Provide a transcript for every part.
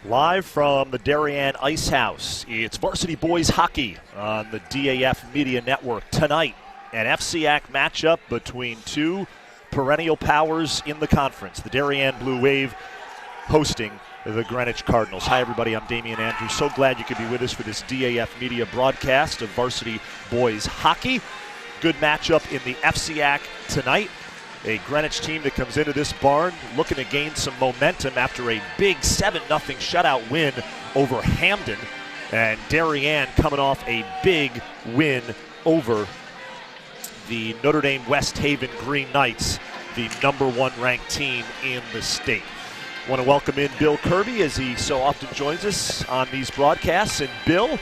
Live from the Darien Ice House, it's Varsity Boys Hockey on the DAF Media Network tonight. An FCIAC matchup between two perennial powers in the conference. The Darien Blue Wave hosting the Greenwich Cardinals. Hi everybody, I'm Damian Andrews. So glad you could be with us for this DAF Media broadcast of Varsity Boys Hockey. Good matchup in the FCIAC tonight. A Greenwich team that comes into this barn looking to gain some momentum after a big 7-0 shutout win over Hamden. And Darien coming off a big win over the Notre Dame West Haven Green Knights, the #1 ranked team in the state. Want to welcome in Bill Kirby as he so often joins us on these broadcasts. And Bill,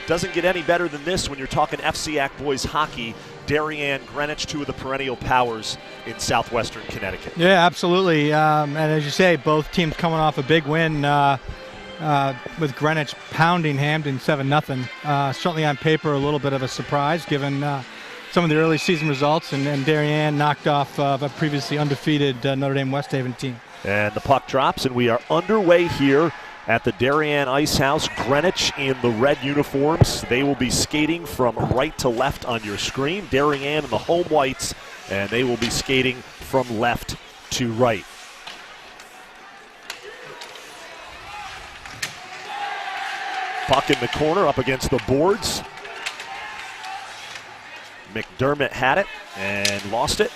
doesn't get any better than this when you're talking FCIAC boys hockey. Darien, Greenwich, two of the perennial powers in southwestern Connecticut. Yeah, absolutely. And as you say, both teams coming off a big win with Greenwich pounding Hamden 7-0. Certainly on paper a little bit of a surprise given some of the early season results, and Darien knocked off a previously undefeated Notre Dame West Haven team. And the puck drops, and we are underway here at the Darien Ice House. Greenwich in the red uniforms. They will be skating from right to left on your screen. Darien in the home whites, and they will be skating from left to right. Puck in the corner up against the boards. McDermott had it and lost it.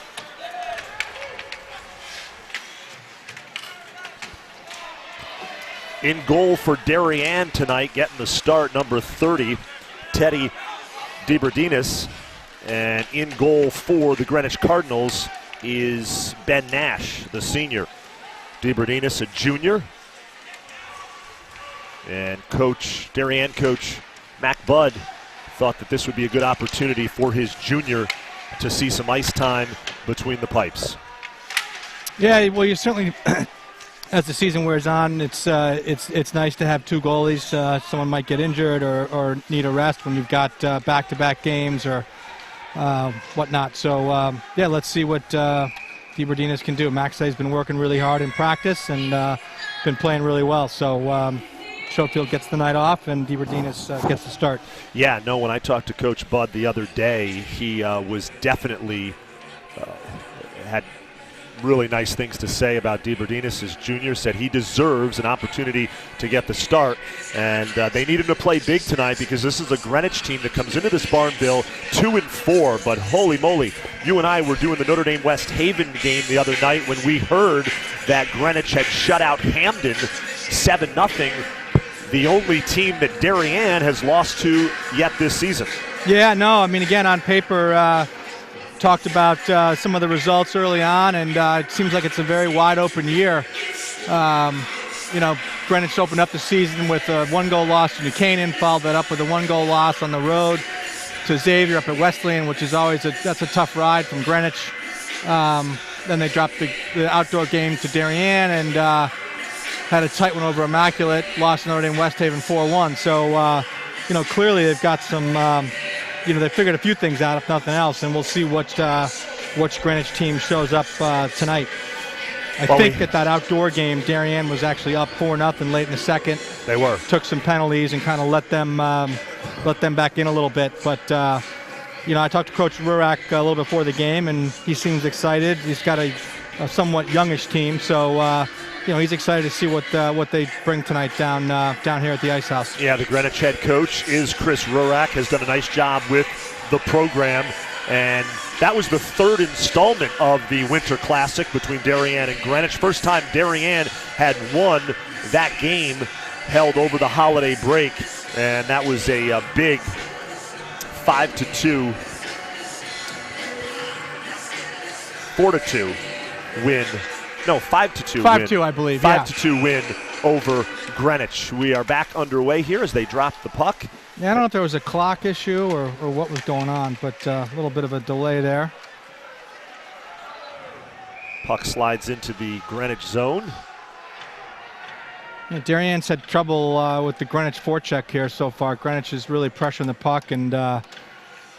In goal for Darien tonight, getting the start, number 30, Teddy DiBerdinis. And in goal for the Greenwich Cardinals is Ben Nash, the senior. DiBerdinis, a junior. And Darien coach Mac Budd thought that this would be a good opportunity for his junior to see some ice time between the pipes. Yeah, well, you certainly... As the season wears on, it's nice to have two goalies. Someone might get injured or need a rest when you've got back-to-back games or whatnot. So, yeah, let's see what DiBerdinis can do. Maxey's been working really hard in practice and been playing really well. So Schofield gets the night off and DiBerdinis gets the start. Yeah, no, when I talked to Coach Budd the other day, he was definitely had really nice things to say about DiBerdinis. His junior said he deserves an opportunity to get the start, and they need him to play big tonight because this is a Greenwich team that comes into this barn, Bill, 2-4, but holy moly, you and I were doing the Notre Dame West Haven game the other night when we heard that Greenwich had shut out Hamden 7-0, the only team that Darien has lost to yet this season. Yeah, no, I mean, again, on paper, talked about some of the results early on, and it seems like it's a very wide open year. Greenwich opened up the season with a 1-goal loss to New Canaan, followed that up with a 1-goal loss on the road to Xavier up at Wesleyan, which is always that's a tough ride from Greenwich. Then they dropped the outdoor game to Darien and had a tight one over Immaculate, lost Notre Dame West Haven 4-1. So, clearly they've got some, they figured a few things out, if nothing else, and we'll see which Greenwich team shows up tonight. I think at that outdoor game, Darien was actually up 4-0 late in the second. They were. Took some penalties and kind of let them back in a little bit. But, I talked to Coach Rurak a little before the game, and he seems excited. He's got a somewhat youngish team, so, he's excited to see what they bring tonight down here at the Ice House. Yeah, the Greenwich head coach is Chris Rurak, has done a nice job with the program. And that was the third installment of the Winter Classic between Darien and Greenwich. First time Darien had won that game held over the holiday break, and that was a big 5-2, 4-2 win. No, 5-2 win. 5-2, I believe. 5-2 win over Greenwich. We are back underway here as they drop the puck. Yeah, I don't know if there was a clock issue or what was going on, but a little bit of a delay there. Puck slides into the Greenwich zone. Yeah, Darien's had trouble with the Greenwich forecheck here so far. Greenwich is really pressuring the puck, and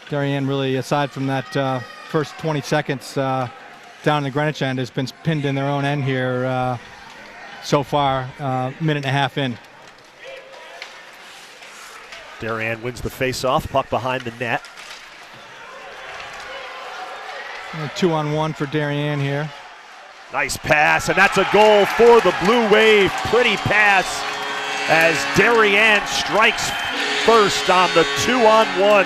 Darien really, aside from that first 20 seconds down the Greenwich end, has been pinned in their own end here so far, minute and a half in. Darien wins the face-off, puck behind the net. 2-on-1 for Darien here. Nice pass, and that's a goal for the Blue Wave. Pretty pass as Darien strikes first on the 2-on-1.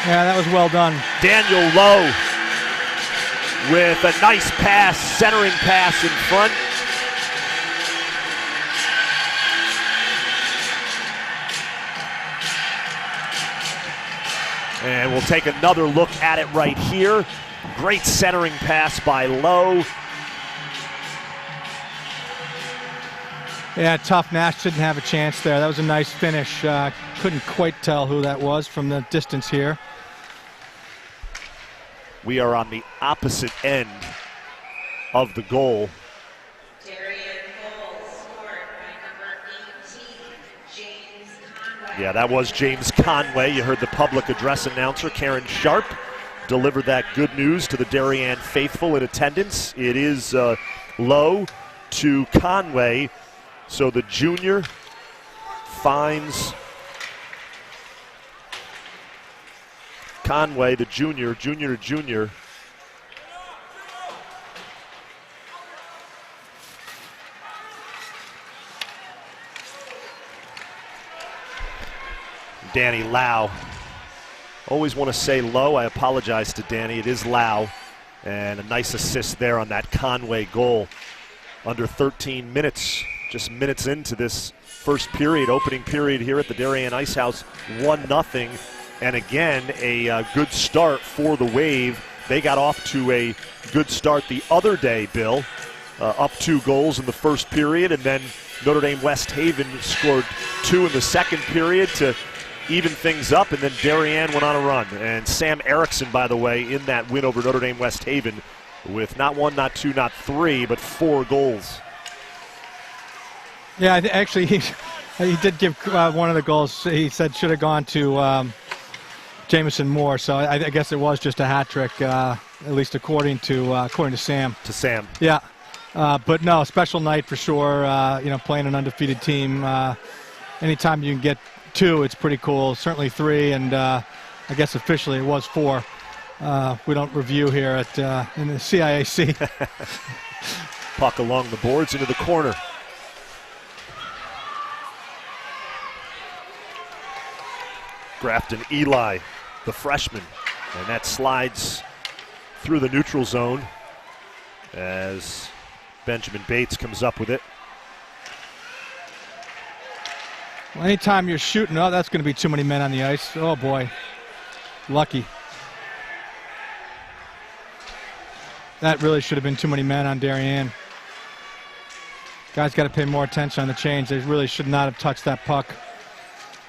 Yeah, that was well done. Daniel Lowe with a nice pass, centering pass in front. And we'll take another look at it right here. Great centering pass by Lowe. Yeah, tough. Nash didn't have a chance there. That was a nice finish. Couldn't quite tell who that was from the distance here. We are on the opposite end of the goal. Yeah, that was James Conway. You heard the public address announcer, Karen Sharp, deliver that good news to the Darien faithful in attendance. It is Lowe to Conway. So the junior finds Conway, the junior to junior. Danny Lau. Always want to say Lowe. I apologize to Danny. It is Lau. And a nice assist there on that Conway goal. Under 13 minutes, just minutes into this first period, opening period here at the Darien Ice House, 1-0. And again, a good start for the Wave. They got off to a good start the other day, Bill. Up 2 goals in the first period, and then Notre Dame West Haven scored 2 in the second period to even things up, and then Darien went on a run. And Sam Erickson, by the way, in that win over Notre Dame West Haven with not 1, not 2, not 3, but 4 goals. Yeah, actually, he did give one of the goals, he said should have gone to Jamison Moore, so I guess it was just a hat trick, at least according to Sam. To Sam. Yeah, but no, special night for sure. Playing an undefeated team. Anytime you can get 2, it's pretty cool. Certainly 3, and I guess officially it was 4. We don't review here at in the CIAC. Puck along the boards into the corner. Grafton Eli, the freshman, and that slides through the neutral zone as Benjamin Bates comes up with it. Well, anytime you're shooting, that's going to be too many men on the ice. Oh boy. lucky. That really should have been too many men on Darien. Guys got to pay more attention on the change. They really should not have touched that puck.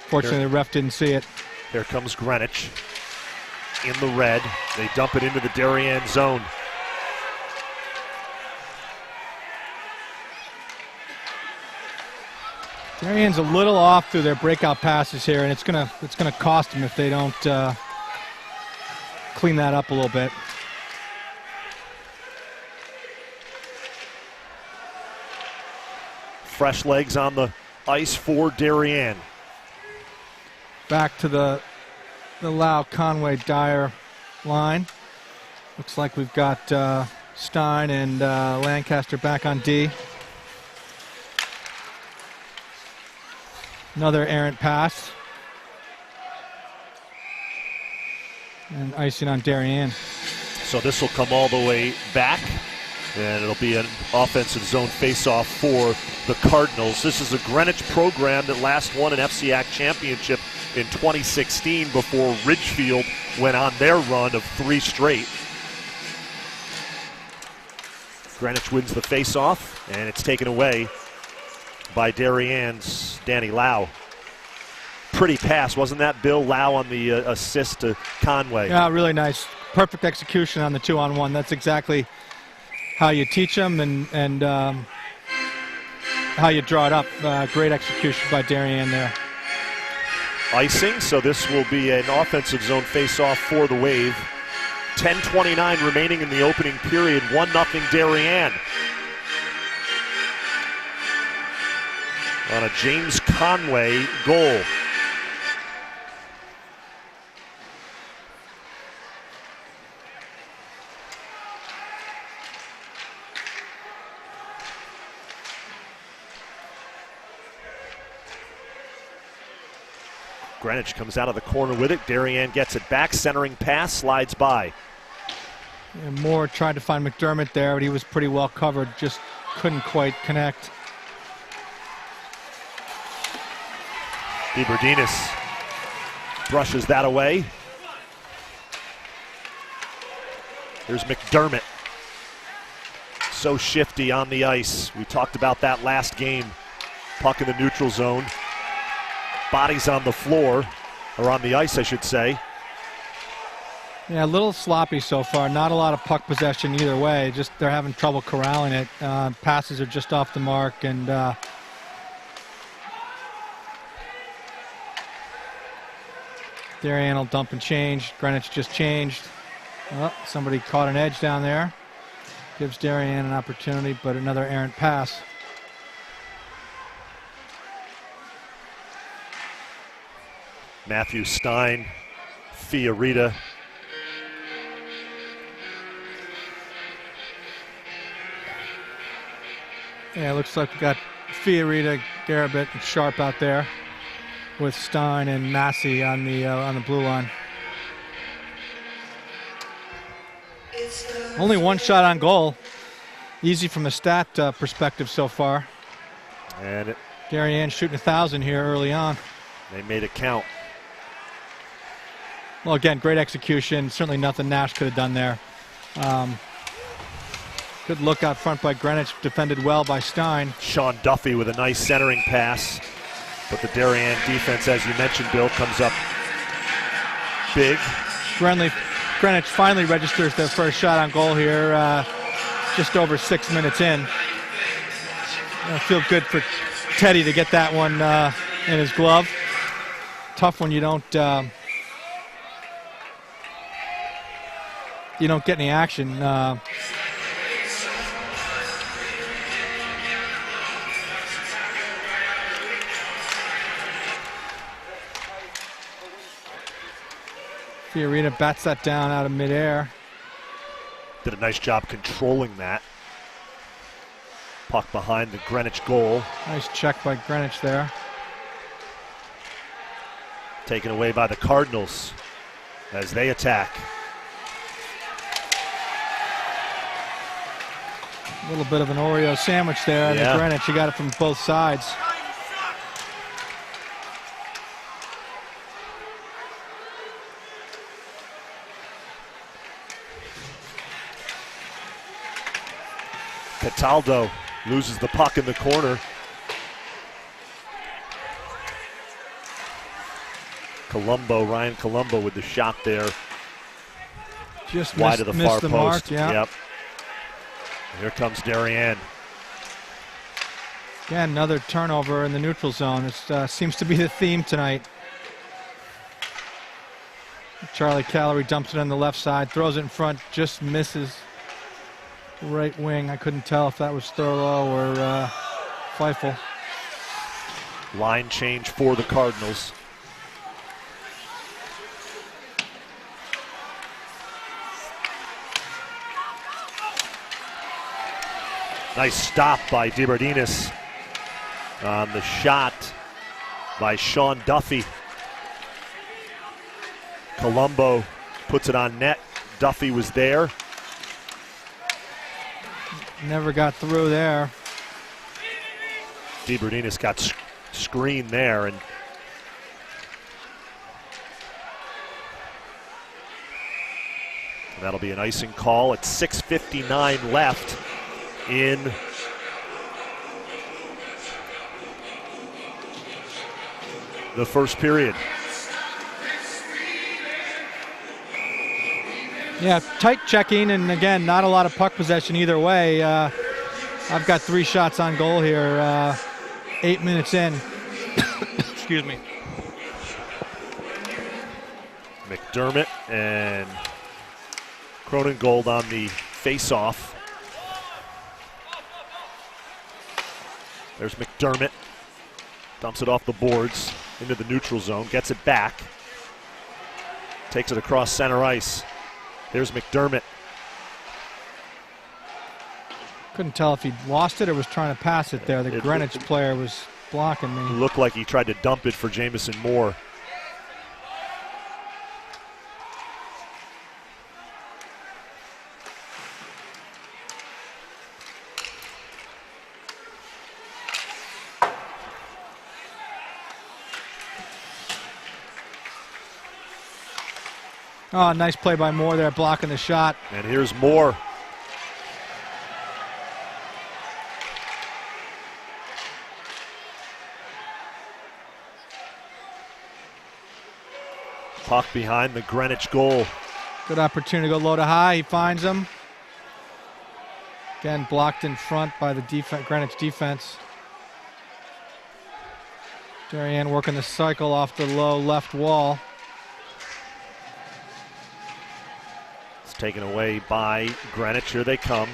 Fortunately, the ref didn't see it. Here comes Greenwich in the red. They dump it into the Darien zone. Darien's a little off through their breakout passes here, and it's gonna cost them if they don't clean that up a little bit. Fresh legs on the ice for Darien. Back to the Lau, Conway, Dyer line. Looks like we've got Stein and Lancaster back on D. Another errant pass. And icing on Darien. So this will come all the way back, and it'll be an offensive zone face-off for the Cardinals. This is a Greenwich program that last won an FCIAC championship in 2016 before Ridgefield went on their run of 3 straight. Greenwich wins the face-off, and it's taken away by Darien's Danny Lau. Pretty pass, wasn't that, Bill? Lau on the assist to Conway. Yeah, really nice. Perfect execution on the 2-on-1. That's exactly how you teach them and how you draw it up. Great execution by Darien there. Icing, so this will be an offensive zone face-off for the Wave. 10:29 remaining in the opening period. 1-0 Darien. On a James Conway goal. Greenwich comes out of the corner with it. Darien gets it back. Centering pass, slides by. And Moore tried to find McDermott there, but he was pretty well covered. Just couldn't quite connect. DeBerdinis brushes that away. Here's McDermott. So shifty on the ice. We talked about that last game. Puck in the neutral zone. Bodies on the floor, or on the ice, I should say. Yeah, a little sloppy so far. Not a lot of puck possession either way. Just they're having trouble corralling it. Passes are just off the mark, and Darien will dump and change. Greenwich just changed. Oh, somebody caught an edge down there. Gives Darien an opportunity, but another errant pass. Matthew Stein, Fiorita. Yeah, it looks like we got Fiorita, Garabit, and Sharp out there with Stein and Massey on the blue line. Only one shot on goal. Easy from a stat perspective so far. And Darien shooting 1,000 here early on. They made it count. Well, again, great execution. Certainly nothing Nash could have done there. Good look out front by Greenwich. Defended well by Stein. Sean Duffy with a nice centering pass. But the Darien defense, as you mentioned, Bill, comes up big. Greenwich finally registers their first shot on goal here, just over 6 minutes in. I feel good for Teddy to get that one in his glove. Tough when you don't get any action. Fiorita bats that down out of midair. Did a nice job controlling that. Puck behind the Greenwich goal. Nice check by Greenwich there. Taken away by the Cardinals as they attack. A little bit of an Oreo sandwich there on the Greenwich. You got it from both sides. Cataldo loses the puck in the corner. Ryan Colombo with the shot there. Just wide of the far post. Mark, yeah. Yep. Here comes Darien. Again, another turnover in the neutral zone. It seems to be the theme tonight. Charlie Callery dumps it on the left side, throws it in front, just misses right wing. I couldn't tell if that was Thurlow or Feifel. Line change for the Cardinals. Nice stop by DeBardinis on the shot by Sean Duffy. Colombo puts it on net. Duffy was there. Never got through there. DeBardinis got screened there, and that'll be an icing call at 6:59 left in the first period. Yeah, tight checking, and again, not a lot of puck possession either way. I've got 3 shots on goal here, 8 minutes in. Excuse me. McDermott and Cronengold on the face-off. There's McDermott. Dumps it off the boards into the neutral zone, gets it back. Takes it across center ice. There's McDermott. Couldn't tell if he lost it or was trying to pass it there. The Greenwich player was blocking me. Looked like he tried to dump it for Jamison Moore. Oh, nice play by Moore there, blocking the shot. And here's Moore. Puck behind the Greenwich goal. Good opportunity to go low to high. He finds him. Again, blocked in front by the Greenwich defense. Darien working the cycle off the low left wall. Taken away by Greenwich. Here they come.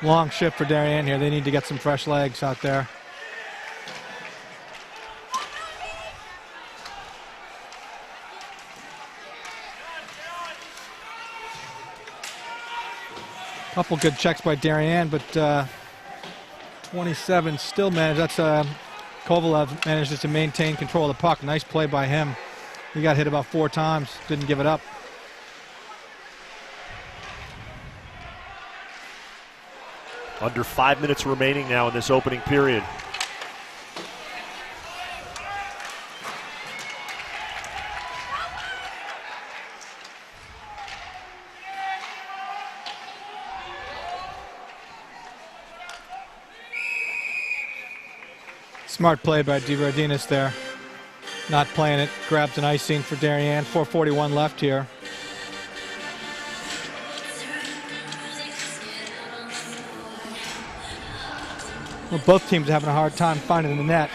Long shift for Darien here. They need to get some fresh legs out there. Couple good checks by Darien, but 27 still managed. That's Kovalev manages to maintain control of the puck. Nice play by him. He got hit about 4 times. Didn't give it up. Under 5 minutes remaining now in this opening period. Smart play by DeBardinis there. Not playing it. Grabs an icing for Darien. 4:41 left here. Well, both teams are having a hard time finding the net.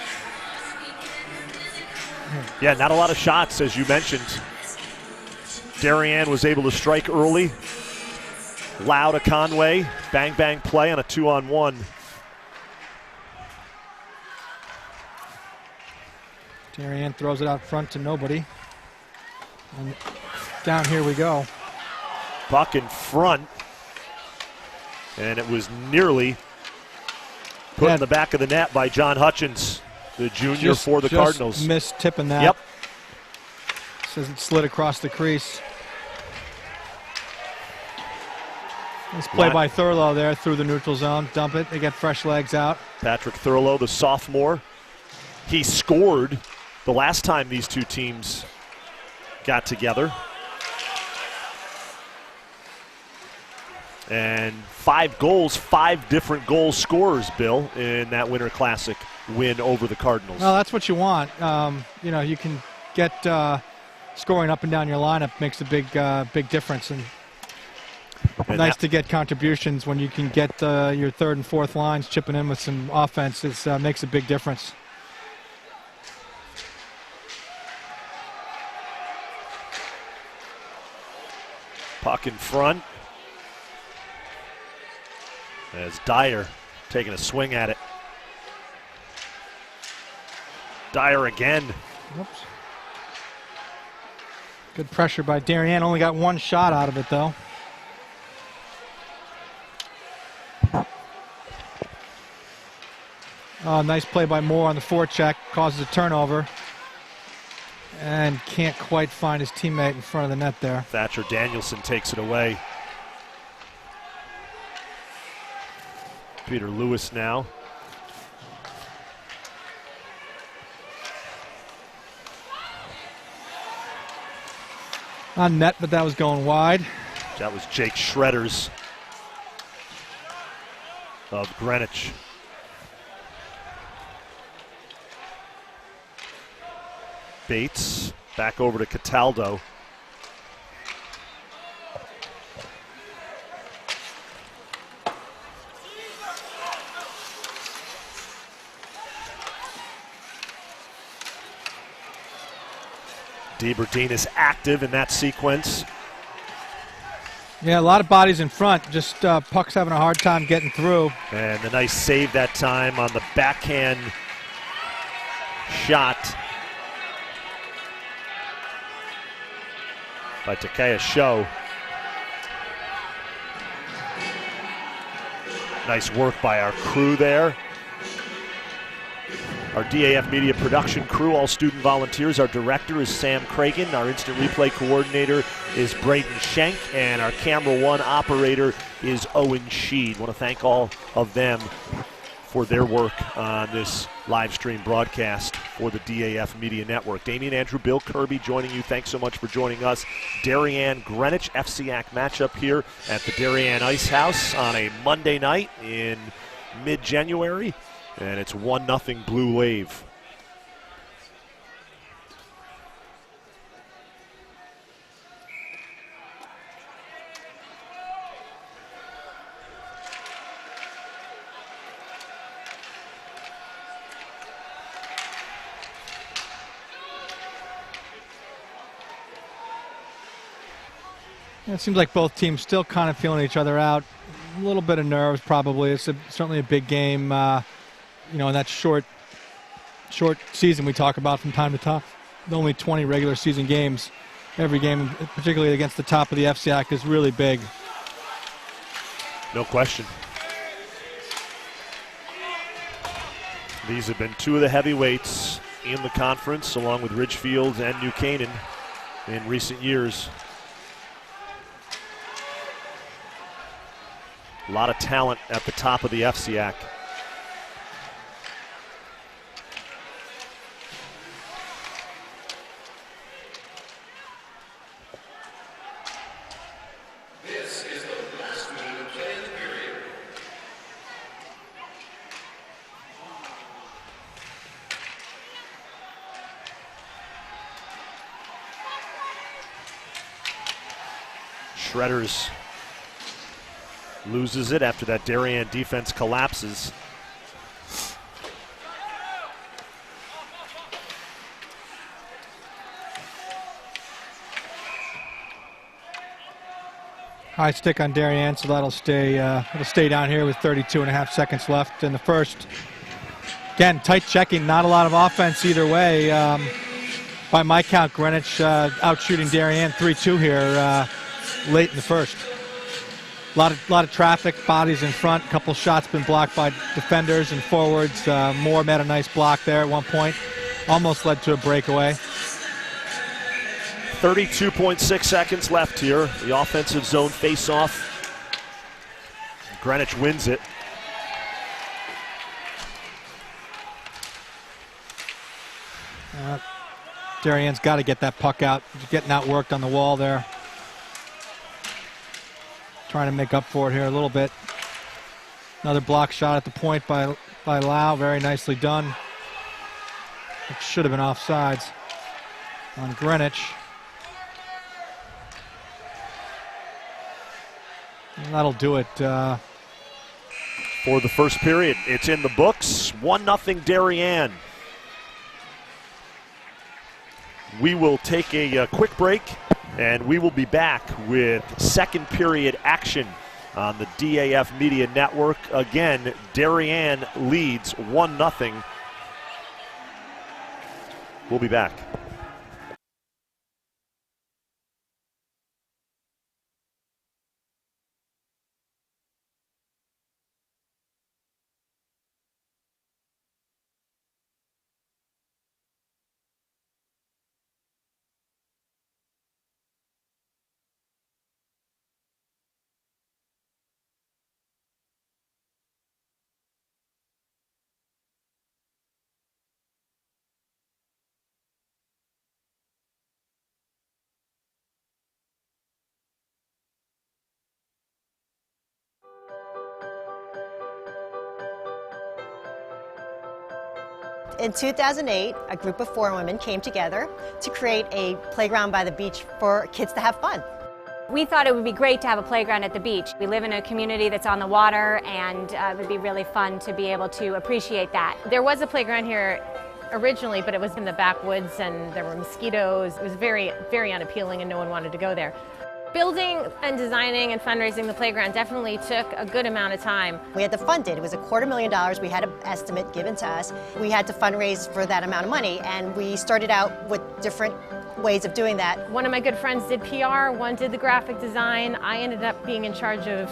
Yeah, not a lot of shots, as you mentioned. Darien was able to strike early. Loud to Conway. Bang, bang play on a 2-on-1. Darien throws it out front to nobody. And down here we go. Puck in front. And it was nearly put in the back of the net by John Hutchins, the junior for the Cardinals. Missed tipping that. Yep. Says it slid across the crease. Nice play by Thurlow there through the neutral zone. Dump it. They get fresh legs out. Patrick Thurlow, the sophomore. He scored the last time these two teams got together. And 5 goals, 5 different goal scorers, Bill, in that Winter Classic win over the Cardinals. Well, that's what you want. You know, you can get scoring up and down your lineup makes a big difference. And nice to get contributions when you can get your third and fourth lines chipping in with some offense. It makes a big difference. Puck in front. As Dyer taking a swing at it. Dyer again. Oops. Good pressure by Darien. Only got 1 shot out of it, though. Nice play by Moore on the forecheck. Causes a turnover. And can't quite find his teammate in front of the net there. Thatcher Danielson takes it away. Peter Lewis now. On net, but that was going wide. That was Jake Shredders of Greenwich. Bates back over to Cataldo. DeBerdine is active in that sequence. Yeah, a lot of bodies in front. Just puck's having a hard time getting through. And the nice save that time on the backhand shot by Takaya Show. Nice work by our crew there. Our DAF Media production crew, all student volunteers. Our director is Sam Cragen. Our instant replay coordinator is Braden Schenk. And our camera one operator is Owen Sheed. Want to thank all of them for their work on this live stream broadcast for the DAF Media Network. Damian, Andrew, Bill, Kirby joining you. Thanks so much for joining us. Darien Greenwich FCIAC matchup here at the Darien Ice House on a Monday night in mid-January. And it's 1-0 Blue Wave. It seems like both teams still kind of feeling each other out. A little bit of nerves, probably. It's certainly a big game. You know, in that short season we talk about from time to time. Only 20 regular season games. Every game, particularly against the top of the FCIAC, is really big. No question. These have been two of the heavyweights in the conference, along with Ridgefield and New Canaan in recent years. A lot of talent at the top of the FCIAC. Shredders loses it after that Darien defense collapses. High stick on Darien, so that'll stay down here with 32.5 seconds left in the first. Again, tight checking, not a lot of offense either way. By my count, Greenwich out shooting Darien 3-2 here late in the first. A lot of traffic, bodies in front. A couple shots been blocked by defenders and forwards. Moore met a nice block there at one point. Almost led to a breakaway. 32.6 seconds left here. The offensive zone face-off. Greenwich wins it. Darien's got to get that puck out. Getting outworked on the wall there. Trying to make up for it here a little bit. Another block shot at the point by Lau. Very nicely done. It should have been offsides on Greenwich. And that'll do it. For the first period, it's in the books. 1-0 Darien. We will take a quick break, and we will be back with second period action on the DAF Media Network. Again, Darien leads 1-0. We'll be back. In 2008, a group of 4 women came together to create a playground by the beach for kids to have fun. We thought it would be great to have a playground at the beach. We live in a community that's on the water, and it would be really fun to be able to appreciate that. There was a playground here originally, but it was in the backwoods and there were mosquitoes. It was very, very unappealing and no one wanted to go there. Building and designing and fundraising the playground definitely took a good amount of time. We had to fund it. It was $250,000. We had an estimate given to us. We had to fundraise for that amount of money, and we started out with different ways of doing that. One of my good friends did PR, one did the graphic design. I ended up being in charge of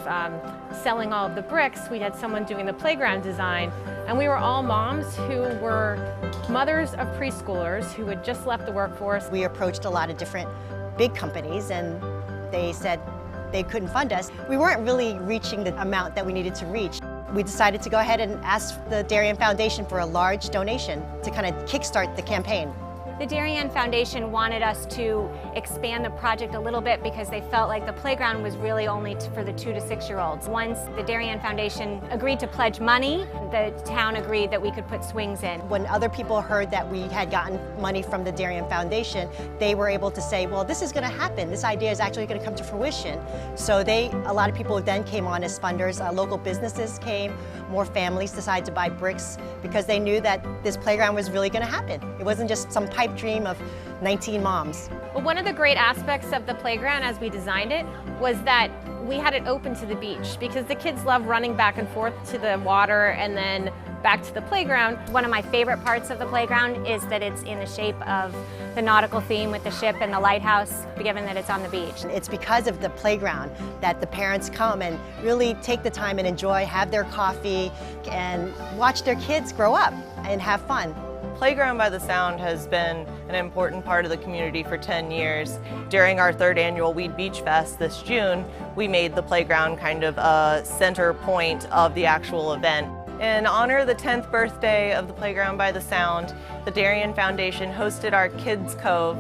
selling all of the bricks. We had someone doing the playground design, and we were all moms who were mothers of preschoolers who had just left the workforce. We approached a lot of different big companies, and they said they couldn't fund us. We weren't really reaching the amount that we needed to reach. We decided to go ahead and ask the Darien Foundation for a large donation to kind of kickstart the campaign. The Darien Foundation wanted us to expand the project a little bit because they felt like the playground was really only for the 2 to 6-year-olds. Once the Darien Foundation agreed to pledge money, the town agreed that we could put swings in. When other people heard that we had gotten money from the Darien Foundation, they were able to say, well, this is going to happen. This idea is actually going to come to fruition. So a lot of people then came on as funders. Local businesses came. More families decided to buy bricks because they knew that this playground was really going to happen. It wasn't just some pipe dream of 19 moms. Well, one of the great aspects of the playground as we designed it was that we had it open to the beach because the kids love running back and forth to the water and then back to the playground. One of my favorite parts of the playground is that it's in the shape of the nautical theme with the ship and the lighthouse, given that it's on the beach. It's because of the playground that the parents come and really take the time and enjoy, have their coffee, and watch their kids grow up and have fun. Playground by the Sound has been an important part of the community for 10 years. During our 3rd annual Weed Beach Fest this June, we made the playground kind of a center point of the actual event. In honor of the 10th birthday of the Playground by the Sound, the Darien Foundation hosted our Kids Cove,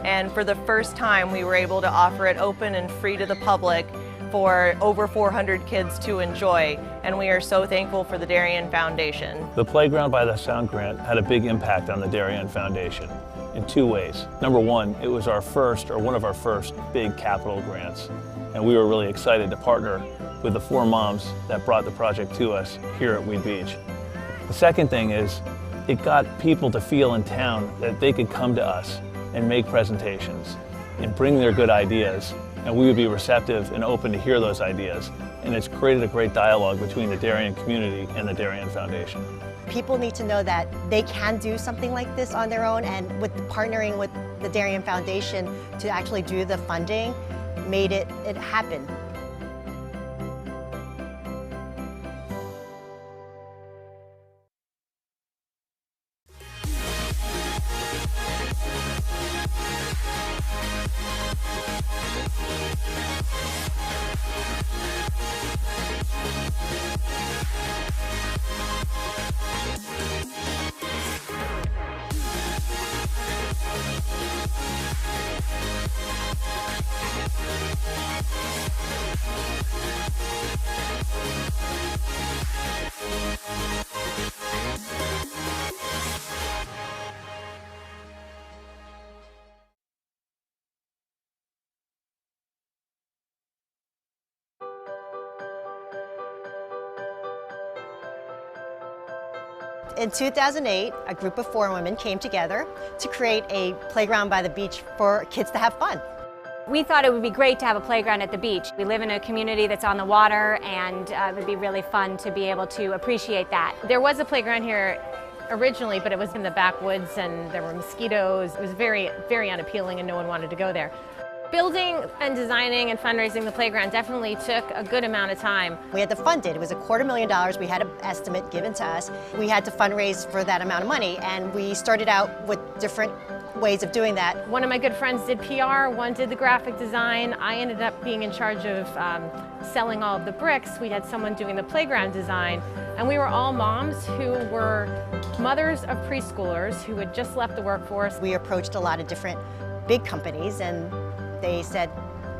and for the first time we were able to offer it open and free to the public for over 400 kids to enjoy, and we are so thankful for the Darien Foundation. The Playground by the Sound grant had a big impact on the Darien Foundation in 2 ways. Number one, it was one of our first big capital grants, and we were really excited to partner with the 4 moms that brought the project to us here at Weed Beach. The second thing is it got people to feel in town that they could come to us and make presentations and bring their good ideas, and we would be receptive and open to hear those ideas. And it's created a great dialogue between the Darien community and the Darien Foundation. People need to know that they can do something like this on their own, and with partnering with the Darien Foundation to actually do the funding made it happen. In 2008, a group of 4 women came together to create a playground by the beach for kids to have fun. We thought it would be great to have a playground at the beach. We live in a community that's on the water, and it would be really fun to be able to appreciate that. There was a playground here originally, but it was in the backwoods and there were mosquitoes. It was very, very unappealing and no one wanted to go there. Building and designing and fundraising the playground definitely took a good amount of time. We had to fund it. It was $250,000. We had an estimate given to us. We had to fundraise for that amount of money, and we started out with different ways of doing that. One of my good friends did PR, one did the graphic design. I ended up being in charge of selling all of the bricks. We had someone doing the playground design, and we were all moms who were mothers of preschoolers who had just left the workforce. We approached a lot of different big companies, and they said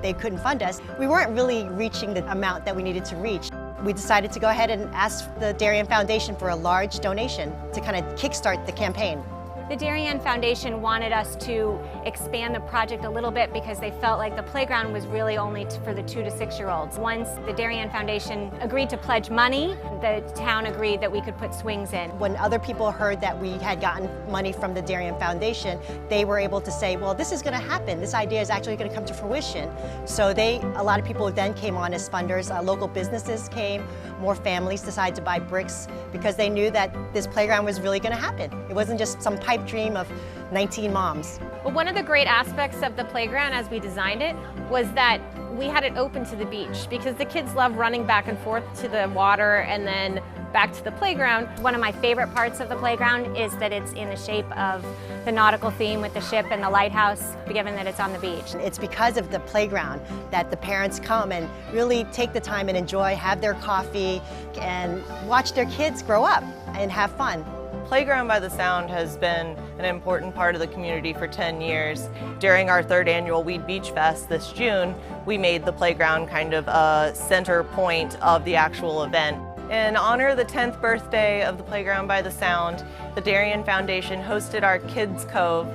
they couldn't fund us. We weren't really reaching the amount that we needed to reach. We decided to go ahead and ask the Darien Foundation for a large donation to kind of kickstart the campaign. The Darien Foundation wanted us to expand the project a little bit because they felt like the playground was really only for the 2 to 6-year-olds. Once the Darien Foundation agreed to pledge money, the town agreed that we could put swings in. When other people heard that we had gotten money from the Darien Foundation, they were able to say, well, this is going to happen. This idea is actually going to come to fruition. So a lot of people then came on as funders. Local businesses came. More families decided to buy bricks because they knew that this playground was really going to happen. It wasn't just some pipe dream of 19 moms. But one of the great aspects of the playground as we designed it was that we had it open to the beach because the kids love running back and forth to the water and then back to the playground. One of my favorite parts of the playground is that it's in the shape of the nautical theme with the ship and the lighthouse, given that it's on the beach. It's because of the playground that the parents come and really take the time and enjoy, have their coffee, and watch their kids grow up and have fun. Playground by the Sound has been an important part of the community for 10 years. During our 3rd annual Weed Beach Fest this June, we made the playground kind of a center point of the actual event. In honor of the 10th birthday of the Playground by the Sound, the Darien Foundation hosted our Kids Cove,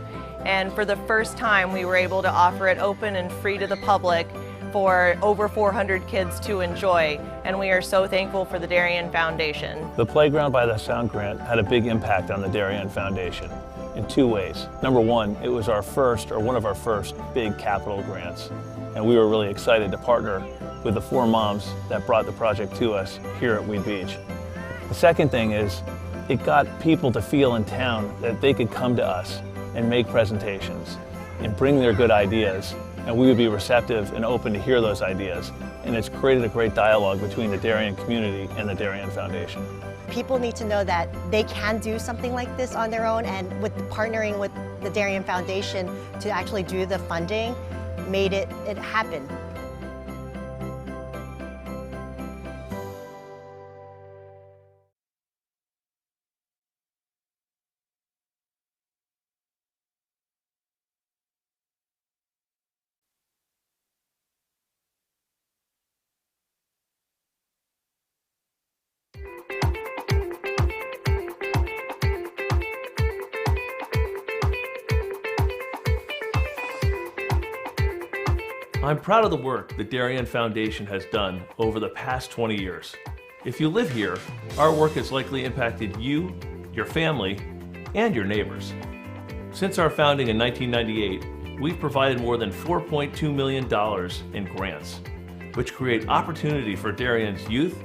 and for the first time we were able to offer it open and free to the public for over 400 kids to enjoy, and we are so thankful for the Darien Foundation. The Playground by the Sound grant had a big impact on the Darien Foundation in 2 ways. Number one, it was one of our first big capital grants, and we were really excited to partner with the 4 moms that brought the project to us here at Weed Beach. The second thing is it got people to feel in town that they could come to us and make presentations and bring their good ideas, and we would be receptive and open to hear those ideas. And it's created a great dialogue between the Darien community and the Darien Foundation. People need to know that they can do something like this on their own, and with partnering with the Darien Foundation to actually do the funding made it happen. I'm proud of the work the Darien Foundation has done over the past 20 years. If you live here, our work has likely impacted you, your family, and your neighbors. Since our founding in 1998, we've provided more than $4.2 million in grants, which create opportunity for Darien's youth,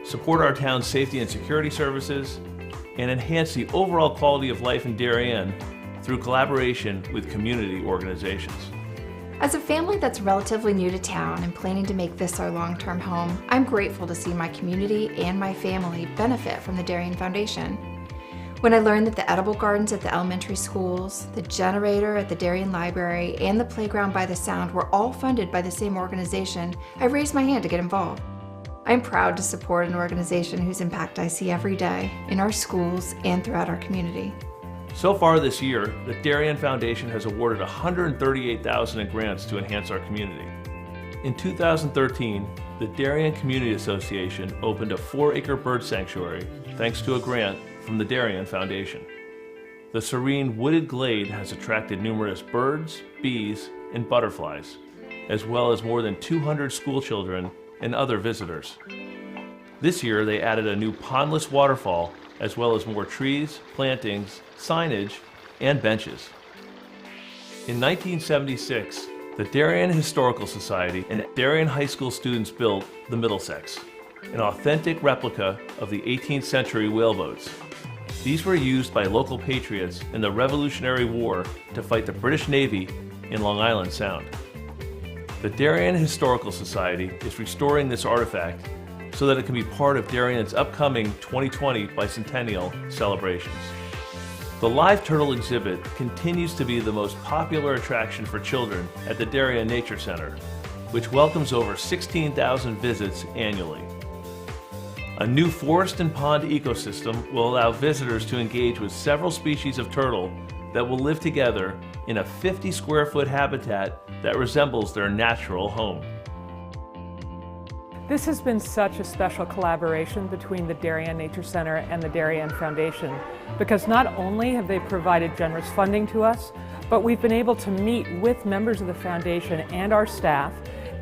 support our town's safety and security services, and enhance the overall quality of life in Darien through collaboration with community organizations. As a family that's relatively new to town and planning to make this our long-term home, I'm grateful to see my community and my family benefit from the Darien Foundation. When I learned that the edible gardens at the elementary schools, the generator at the Darien Library, and the playground by the Sound were all funded by the same organization, I raised my hand to get involved. I'm proud to support an organization whose impact I see every day in our schools and throughout our community. So far this year, the Darien Foundation has awarded $138,000 in grants to enhance our community. In 2013, the Darien Community Association opened a 4-acre bird sanctuary thanks to a grant from the Darien Foundation. The serene wooded glade has attracted numerous birds, bees, and butterflies, as well as more than 200 school children and other visitors. This year they added a new pondless waterfall, as well as more trees, plantings, signage, and benches. In 1976, the Darien Historical Society and Darien High School students built the Middlesex, an authentic replica of the 18th century whaleboats. These were used by local patriots in the Revolutionary War to fight the British Navy in Long Island Sound. The Darien Historical Society is restoring this artifact so that it can be part of Darien's upcoming 2020 bicentennial celebrations. The live turtle exhibit continues to be the most popular attraction for children at the Darien Nature Center, which welcomes over 16,000 visits annually. A new forest and pond ecosystem will allow visitors to engage with several species of turtle that will live together in a 50 square foot habitat that resembles their natural home. This has been such a special collaboration between the Darien Nature Center and the Darien Foundation, because not only have they provided generous funding to us, but we've been able to meet with members of the foundation and our staff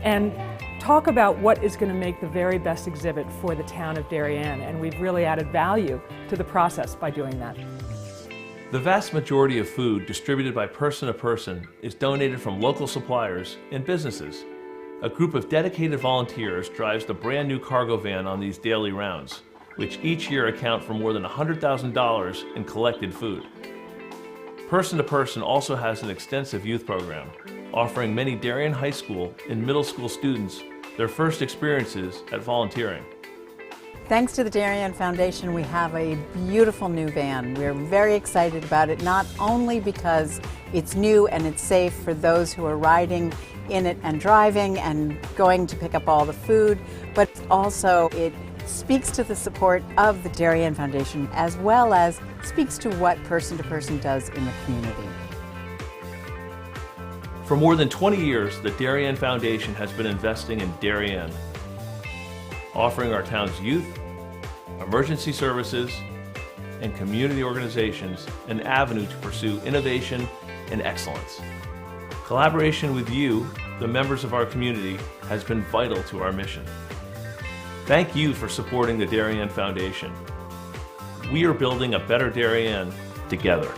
and talk about what is going to make the very best exhibit for the town of Darien, and we've really added value to the process by doing that. The vast majority of food distributed by Person to Person is donated from local suppliers and businesses. A group of dedicated volunteers drives the brand new cargo van on these daily rounds, which each year account for more than $100,000 in collected food. Person to Person also has an extensive youth program, offering many Darien High School and middle school students their first experiences at volunteering. Thanks to the Darien Foundation, we have a beautiful new van. We're very excited about it, not only because it's new and it's safe for those who are riding in it and driving and going to pick up all the food, but also it speaks to the support of the Darien Foundation, as well as speaks to what Person to Person does in the community. For more than 20 years, the Darien Foundation has been investing in Darien, offering our town's youth, emergency services, and community organizations an avenue to pursue innovation and excellence. Collaboration with you, the members of our community, has been vital to our mission. Thank you for supporting the Darien Foundation. We are building a better Darien together.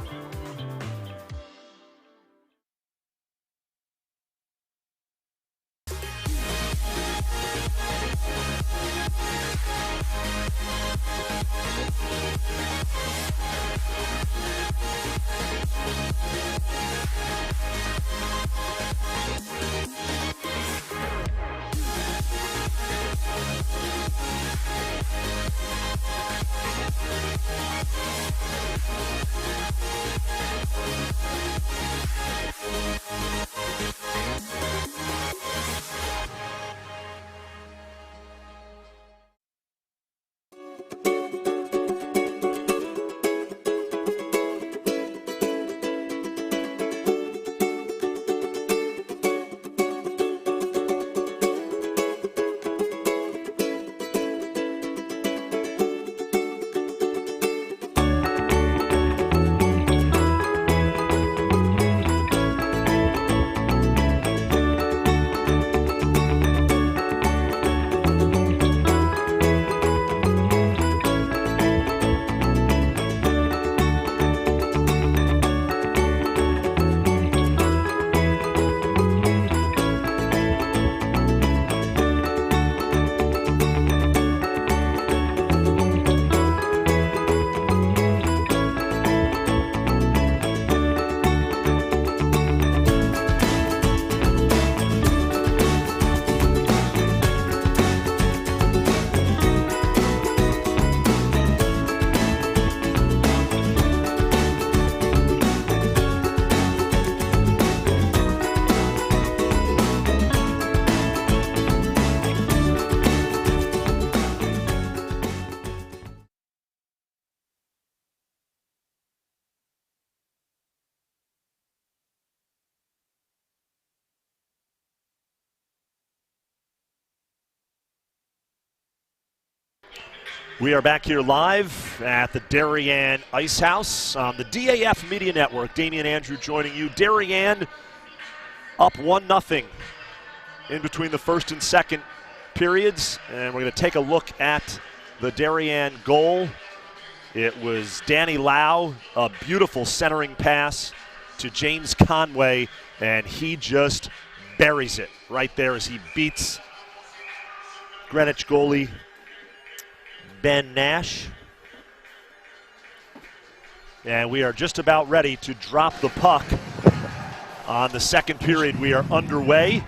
We are back here live at the Darien Ice House on the DAF Media Network. Damian Andrew joining you. Darien up 1-0 in between the first and second periods, and we're going to take a look at the Darien goal. It was Danny Lau, a beautiful centering pass to James Conway, and he just buries it right there as he beats Greenwich goalie Ben Nash. And we are just about ready to drop the puck on the second period. We are underway.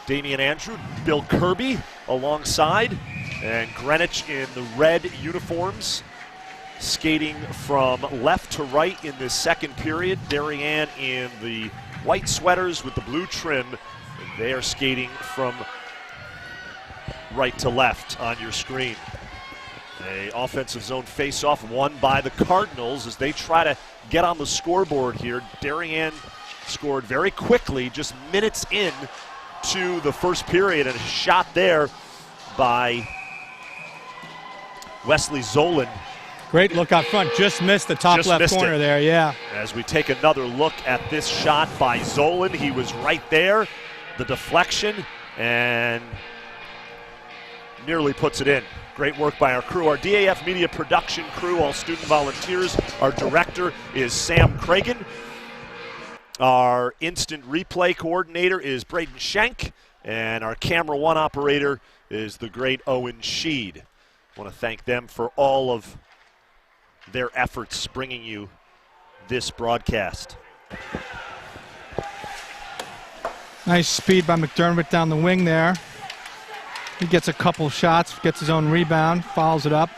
Damian Andrew, Bill Kirby alongside, and Greenwich in the red uniforms skating from left to right in this second period. Darien in the white sweaters with the blue trim. They are skating from right to left on your screen. A offensive zone face-off won by the Cardinals as they try to get on the scoreboard here. Darien scored very quickly, just minutes in to the first period, and a shot there by Wesley Zolan. Great look out front, just missed the top left corner there, yeah. As we take another look at this shot by Zolan, he was right there, the deflection, and nearly puts it in. Great work by our crew, our DAF media production crew, all student volunteers. Our director is Sam Cragen. Our instant replay coordinator is Braden Schenk, and our camera one operator is the great Owen Sheed. I want to thank them for all of their efforts bringing you this broadcast. Nice speed by McDermott down the wing there. He gets a couple shots, gets his own rebound, follows it up.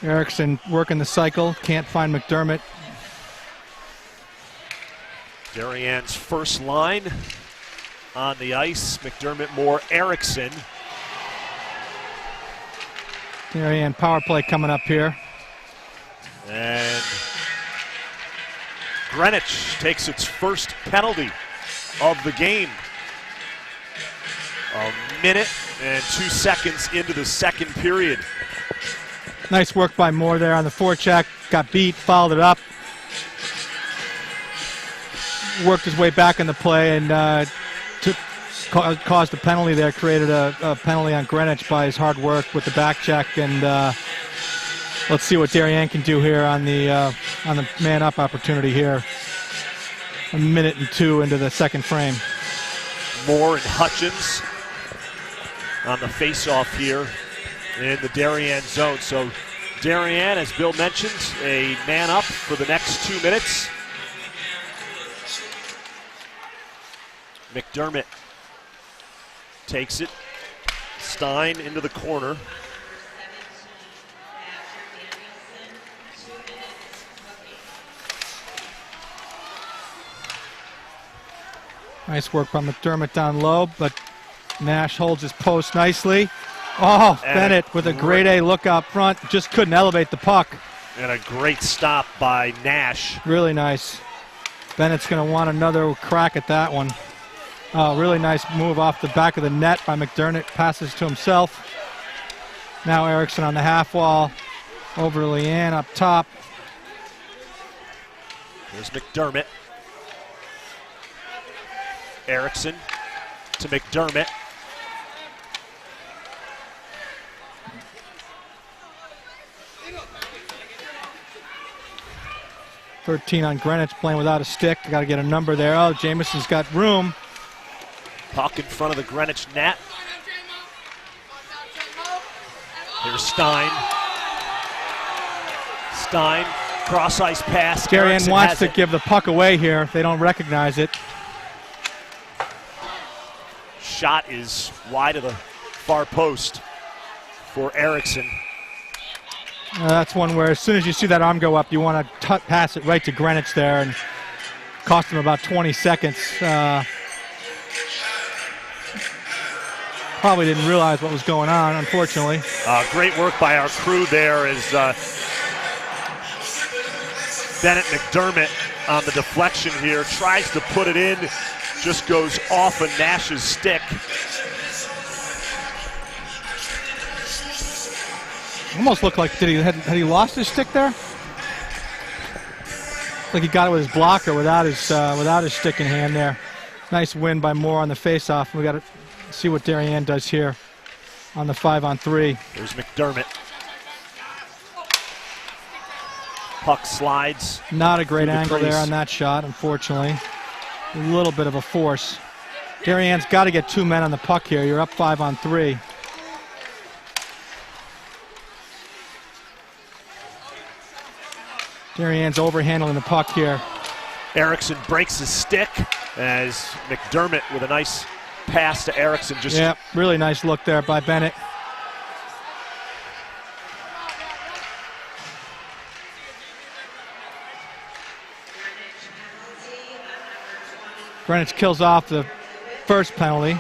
Erickson working the cycle, can't find McDermott. Darien's first line on the ice, McDermott, Moore, Erickson. Darien power play coming up here. And Greenwich takes its first penalty of the game. A minute and 2 seconds into the second period. Nice work by Moore there on the forecheck. Got beat, fouled it up. Worked his way back in the play and caused a penalty there. Created a penalty on Greenwich by his hard work with the back check. And let's see what Darien can do here on the man-up opportunity here. A minute and 2 into the second frame. Moore and Hutchins on the face-off here in the Darien zone. So Darien, as Bill mentioned, a man up for the next 2 minutes. McDermott takes it. Stein into the corner. Nice work by McDermott down low, but Nash holds his post nicely. Oh, and Bennett with a grade A look out front. Just couldn't elevate the puck. And a great stop by Nash. Really nice. Bennett's going to want another crack at that one. Really nice move off the back of the net by McDermott. Passes to himself. Now Erickson on the half wall. Over to Leanne up top. Here's McDermott. Erickson to McDermott. .13 on Greenwich, playing without a stick. Got to get a number there. Oh, Jameson's got room. Puck in front of the Greenwich net. Here's Stein. Stein, cross ice pass. Darien wants to give the puck away here. They don't recognize it. Shot is wide of the far post for Erickson. That's one where as soon as you see that arm go up, you want to pass it right to Greenwich there, and cost him about 20 seconds. Probably didn't realize what was going on, unfortunately. Great work by our crew there as Bennett McDermott on the deflection here, tries to put it in, just goes off of Nash's stick. Almost looked like had he lost his stick there? Like he got it with his blocker without his stick in hand there. Nice win by Moore on the faceoff. We got to see what Darien does here. on the 5-on-3. There's McDermott. Puck slides. Not a great through the angle there crease. on that shot, unfortunately. A little bit of a force. Darien's got to get 2 men on the puck here. You're up 5-on-3. Darien's overhandling the puck here. Erickson breaks his stick as McDermott with a nice pass to Erickson. Yeah, really nice look there by Bennett. Greenwich kills off the first penalty.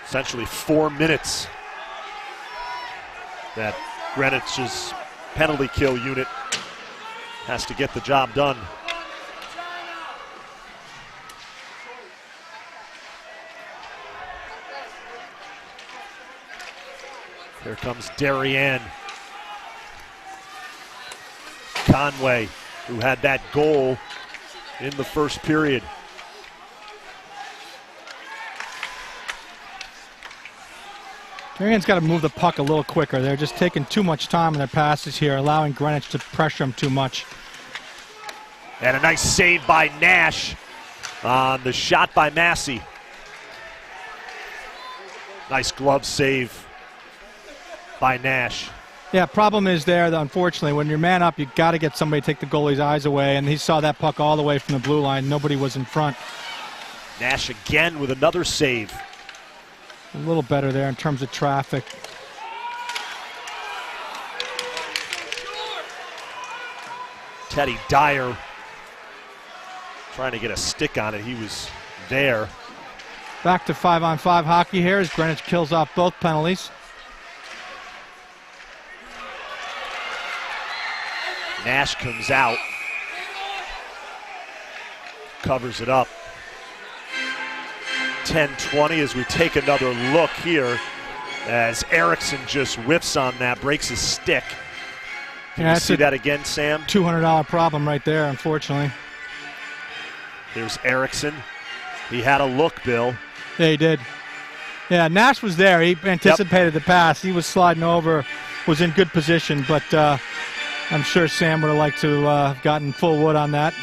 Essentially 4 minutes that Greenwich's penalty kill unit has to get the job done. Here comes Darien. Conway, who had that goal in the first period. Darien's got to move the puck a little quicker. They're just taking too much time in their passes here, allowing Greenwich to pressure them too much. And a nice save by Nash on the shot by Massey. Nice glove save by Nash. Yeah, problem is there, though, unfortunately, when you're man up, you got to get somebody to take the goalie's eyes away, and he saw that puck all the way from the blue line. Nobody was in front. Nash again with another save. A little better there in terms of traffic. Teddy Dyer trying to get a stick on it. He was there. Back to 5-on-5 hockey here as Greenwich kills off both penalties. Nash comes out, covers it up. 10-20 as we take another look here as Erickson just whiffs on that, breaks his stick. Can you see that again, Sam? $200 problem right there, unfortunately. There's Erickson. He had a look, Bill. Yeah, he did. Yeah, Nash was there. He anticipated the pass. He was sliding over, was in good position, but I'm sure Sam would have liked to have gotten full wood on that.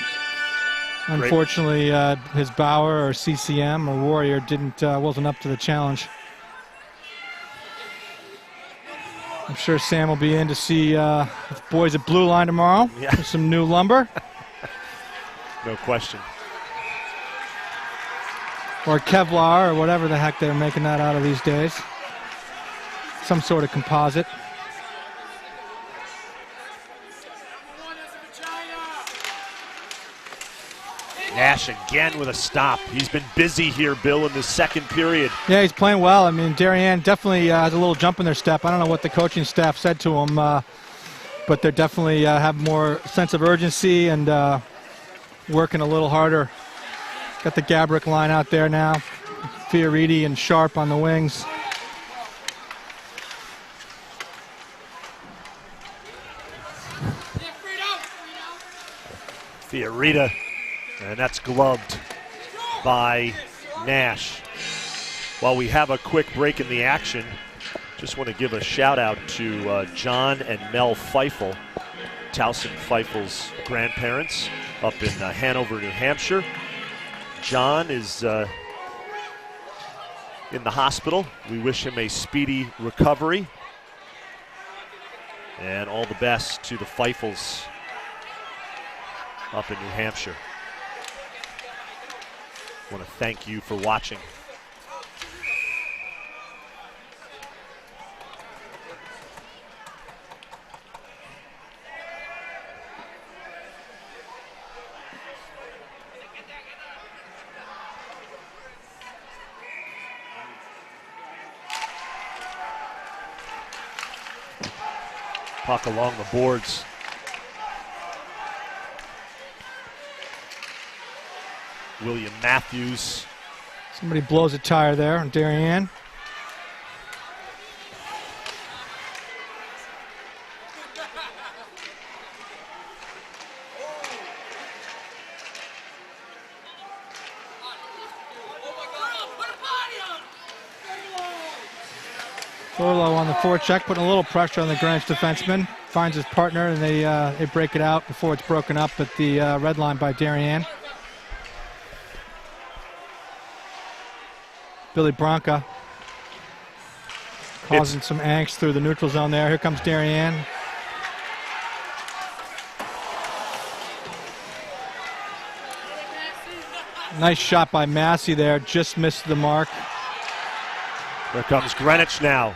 Unfortunately, his Bauer or CCM or Warrior wasn't up to the challenge. I'm sure Sam will be in to see the boys at Blue Line tomorrow for some new lumber. No question. Or Kevlar or whatever the heck they're making that out of these days. Some sort of composite. Nash again with a stop. He's been busy here, Bill, in the second period. Yeah, he's playing well. I mean, Darien definitely has a little jump in their step. I don't know what the coaching staff said to him, but they definitely have more sense of urgency and working a little harder. Got the Gabrick line out there now. Fioriti and Sharp on the wings. Fiorita. And that's gloved by Nash. While we have a quick break in the action, just want to give a shout out to John and Mel Feifel, Towson Feifel's grandparents up in Hanover, New Hampshire. John is in the hospital. We wish him a speedy recovery. And all the best to the Feifels up in New Hampshire. I want to thank you for watching. Puck along the boards. William Matthews. Somebody blows a tire there on Darien. Thorlow on the forecheck, putting a little pressure on the Greenwich defenseman. Finds his partner, and they break it out before it's broken up at the red line by Darien. Billy Bronca causing some angst through the neutral zone there. Here comes Darien. Nice shot by Massey there, just missed the mark. Here comes Greenwich now.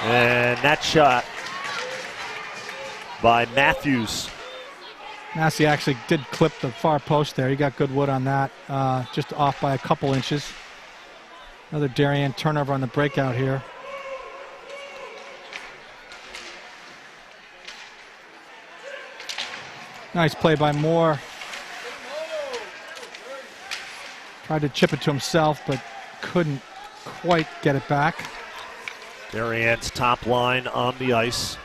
And that shot by Matthews. Massey actually did clip the far post there. He got good wood on that, just off by a couple inches. Another Darien turnover on the breakout here. Nice play by Moore. Tried to chip it to himself, but couldn't quite get it back. Darien's top line on the ice.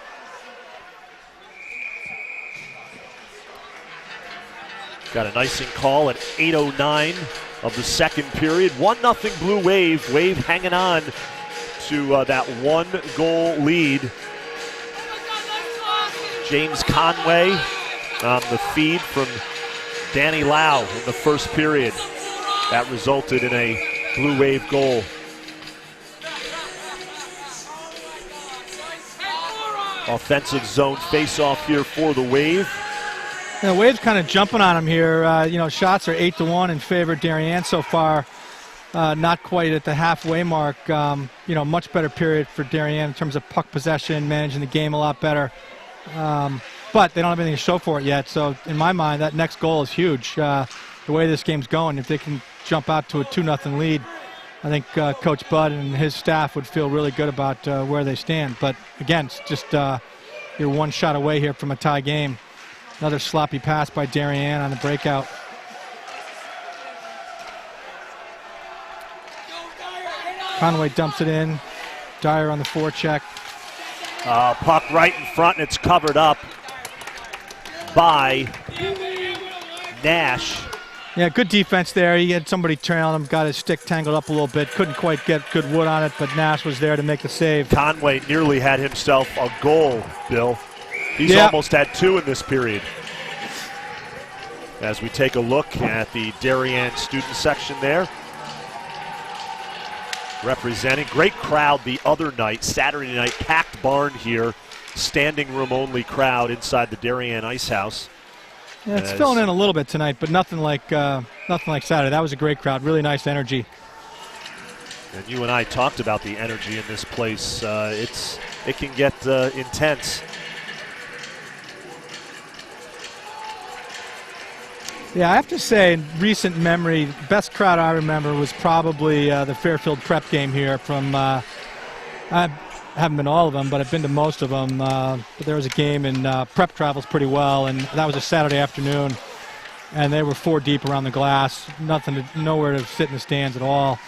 Got an icing call at 8:09 of the second period. 1-0 Blue Wave. Wave hanging on to that 1-goal lead. James Conway on the feed from Danny Lau in the first period. That resulted in a Blue Wave goal. Offensive zone face-off here for the Wave. Yeah, the Wave's kind of jumping on him here. Shots are 8-1 in favor of Darien so far. Not quite at the halfway mark. Much better period for Darien in terms of puck possession, managing the game a lot better. But they don't have anything to show for it yet. So in my mind, that next goal is huge. The way this game's going, if they can jump out to a 2-0 lead, I think Coach Bud and his staff would feel really good about where they stand. But again, it's just you're one shot away here from a tie game. Another sloppy pass by Darien on the breakout. Conway dumps it in. Dyer on the forecheck. Puck right in front, and it's covered up by Nash. Yeah, good defense there. He had somebody trailing him, got his stick tangled up a little bit. Couldn't quite get good wood on it, but Nash was there to make the save. Conway nearly had himself a goal, Bill. He's almost had 2 in this period. As we take a look at the Darien student section there. Representing, great crowd the other night, Saturday night, packed barn here. Standing room only crowd inside the Darien Ice House. Yeah, it's filling in a little bit tonight, but nothing like Saturday. That was a great crowd, really nice energy. And you and I talked about the energy in this place. It can get intense. Yeah, I have to say, in recent memory, the best crowd I remember was probably the Fairfield Prep game here. I haven't been to all of them, but I've been to most of them. But there was a game, and Prep travels pretty well, and that was a Saturday afternoon, and they were 4 deep around the glass. Nowhere to sit in the stands at all.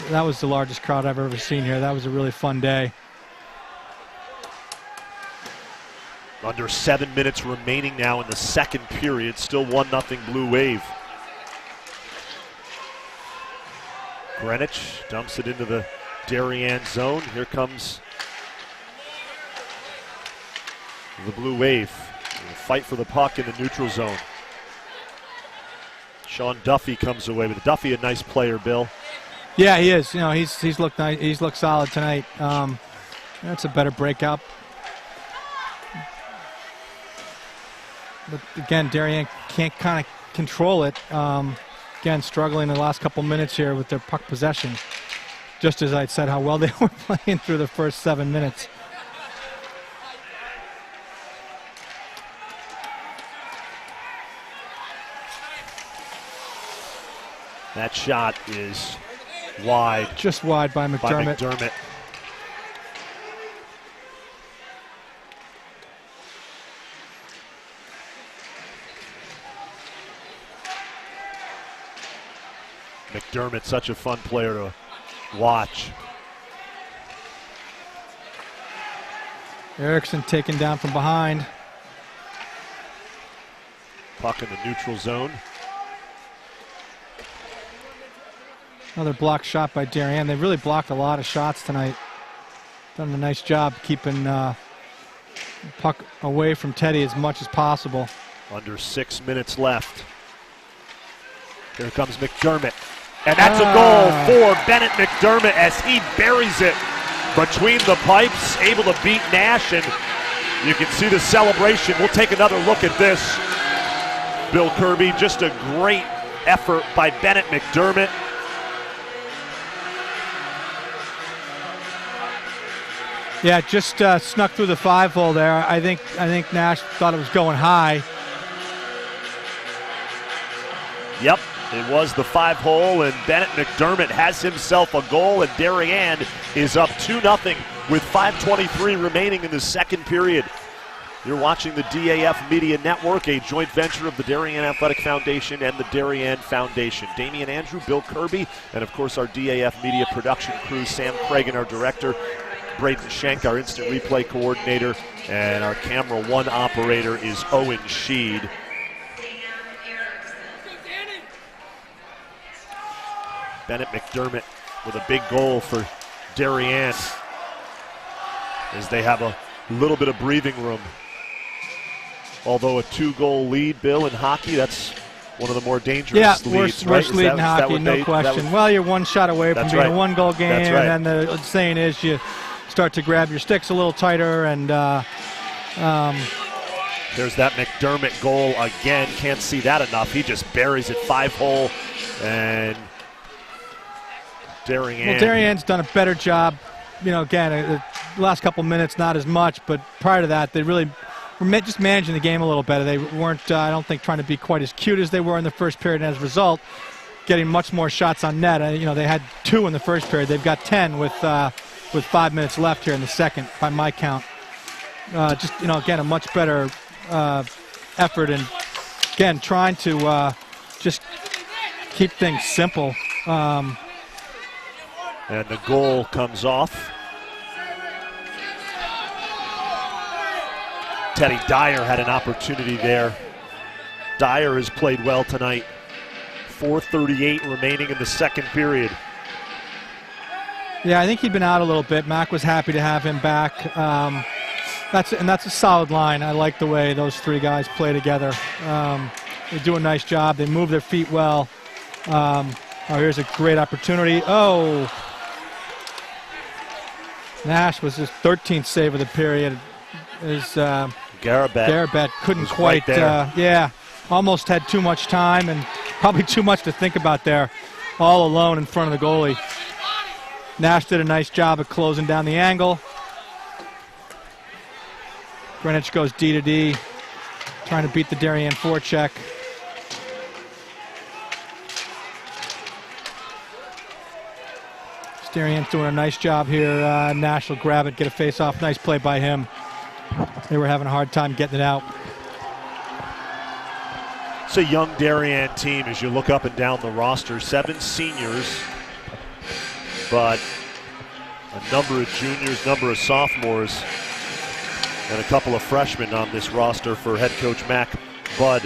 That was the largest crowd I've ever seen here. That was a really fun day. Under 7 minutes remaining now in the second period. Still 1-0 Blue Wave. Greenwich dumps it into the Darien zone. Here comes the Blue Wave. They'll fight for the puck in the neutral zone. Sean Duffy comes away with it. Duffy, a nice player, Bill. Yeah, he is. He's looked nice. He's looked solid tonight. That's a better breakout. But again, Darien can't kind of control it. Again, struggling in the last couple minutes here with their puck possession. Just as I said how well they were playing through the first 7 minutes. That shot is wide. Just wide by McDermott. McDermott, such a fun player to watch. Erickson taken down from behind. Puck in the neutral zone. Another block shot by Darien. They really blocked a lot of shots tonight. done a nice job keeping puck away from Teddy as much as possible. Under 6 minutes left. Here comes McDermott. And that's a goal for Bennett McDermott as he buries it between the pipes, able to beat Nash, and you can see the celebration. We'll take another look at this. Bill Kirby, just a great effort by Bennett McDermott. Yeah, just snuck through the 5-hole there. I think Nash thought it was going high. Yep, it was the 5-hole, and Bennett McDermott has himself a goal, and Darien is up 2-0 with 5:23 remaining in the second period. You're watching the DAF Media Network, a joint venture of the Darien Athletic Foundation and the Darien Foundation. Damian Andrew, Bill Kirby, and of course our DAF Media production crew, Sam Cragen, our director, Braden Schenk, our instant replay coordinator, and our camera one operator is Owen Sheed. Bennett McDermott with a big goal for Darien as they have a little bit of breathing room. Although a 2-goal lead, Bill, in hockey, that's one of the more dangerous leads, worst right? lead in hockey, no question. Well, you're one shot away from being a 1-goal game, and the saying is you start to grab your sticks a little tighter, and there's that McDermott goal again. Can't see that enough. He just buries it 5-hole, and Darien. Well, Darien's done a better job. You know, again, the last couple minutes, not as much, but prior to that, they really were just managing the game a little better. They weren't, I don't think, trying to be quite as cute as they were in the first period, and as a result, getting much more shots on net. You know, they had 2 in the first period. They've got 10 with 5 minutes left here in the second, by my count. Just, you know, again, a much better effort, and again, trying to just keep things simple. And the goal comes off. Teddy Dyer had an opportunity there. Dyer has played well tonight. 4:38 remaining in the second period. Yeah, I think he'd been out a little bit. Mac was happy to have him back. That's a solid line. I like the way those 3 guys play together. They do a nice job. They move their feet well. Here's a great opportunity. Oh! Nash was his 13th save of the period. Garabet couldn't quite, almost had too much time and probably too much to think about there, all alone in front of the goalie. Nash did a nice job of closing down the angle. Greenwich goes D to D, trying to beat the Darien forecheck. Darien's doing a nice job here. Nash will grab it, get a face-off. Nice play by him. They were having a hard time getting it out. It's a young Darien team as you look up and down the roster. 7 seniors, but a number of juniors, number of sophomores, and a couple of freshmen on this roster for head coach Mac Budd.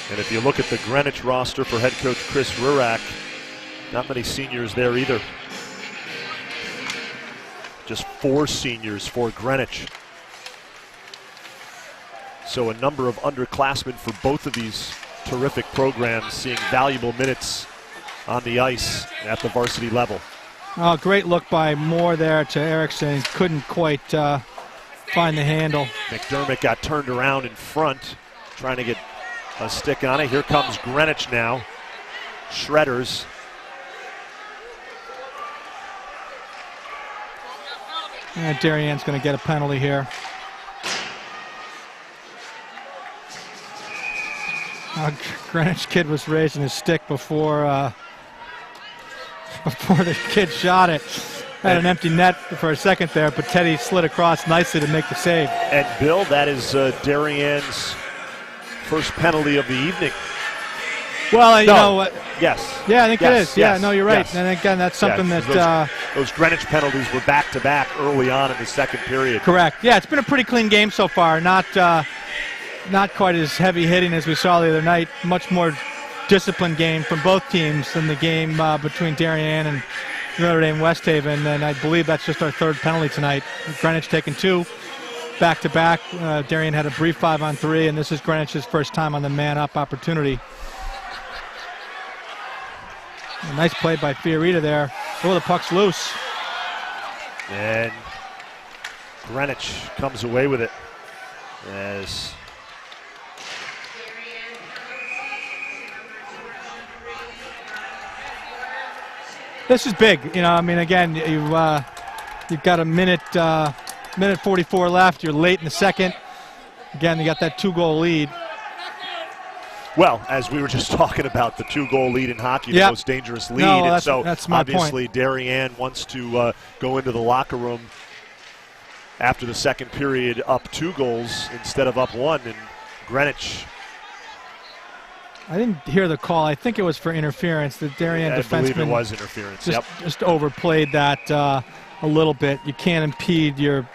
And if you look at the Greenwich roster for head coach Chris Rurak, not many seniors there either. Just 4 seniors for Greenwich. So a number of underclassmen for both of these terrific programs seeing valuable minutes on the ice at the varsity level. Oh, great look by Moore there to Erickson. Couldn't quite find the handle. McDermott got turned around in front, trying to get a stick on it. Here comes Greenwich now. Shredders. Darien's going to get a penalty here. Greenwich kid was raising his stick before the kid shot it. Had an empty net for a second there, but Teddy slid across nicely to make the save. And Bill, that is Darien's first penalty of the evening. Well, you know what? Yes. Yeah, I think it is. Yes, Yeah, no, you're right. yes. And again, that's something those Greenwich penalties were back-to-back early on in the second period. Correct. Yeah, it's been a pretty clean game so far. Not quite as heavy hitting as we saw the other night. Much more disciplined game from both teams than the game between Darien Notre Dame West Haven, and I believe that's just our third penalty tonight. Greenwich taking 2 back-to-back. Darien had a brief 5-on-3, and this is Greenwich's first time on the man-up opportunity. A nice play by Fiorita there. Oh, the puck's loose. And Greenwich comes away with it as this is big. You know, I mean, again, you've got a minute 44 left. You're late in the second. Again, you got that 2-goal lead. Well, as we were just talking about, the 2-goal lead in hockey, the most dangerous lead. No, and so that's my obviously point. Darien wants to go into the locker room after the second period up 2 goals instead of up 1. And Greenwich, I didn't hear the call. I think it was for interference. The Darien I believe it defenseman was interference. just overplayed that a little bit. You can't impede the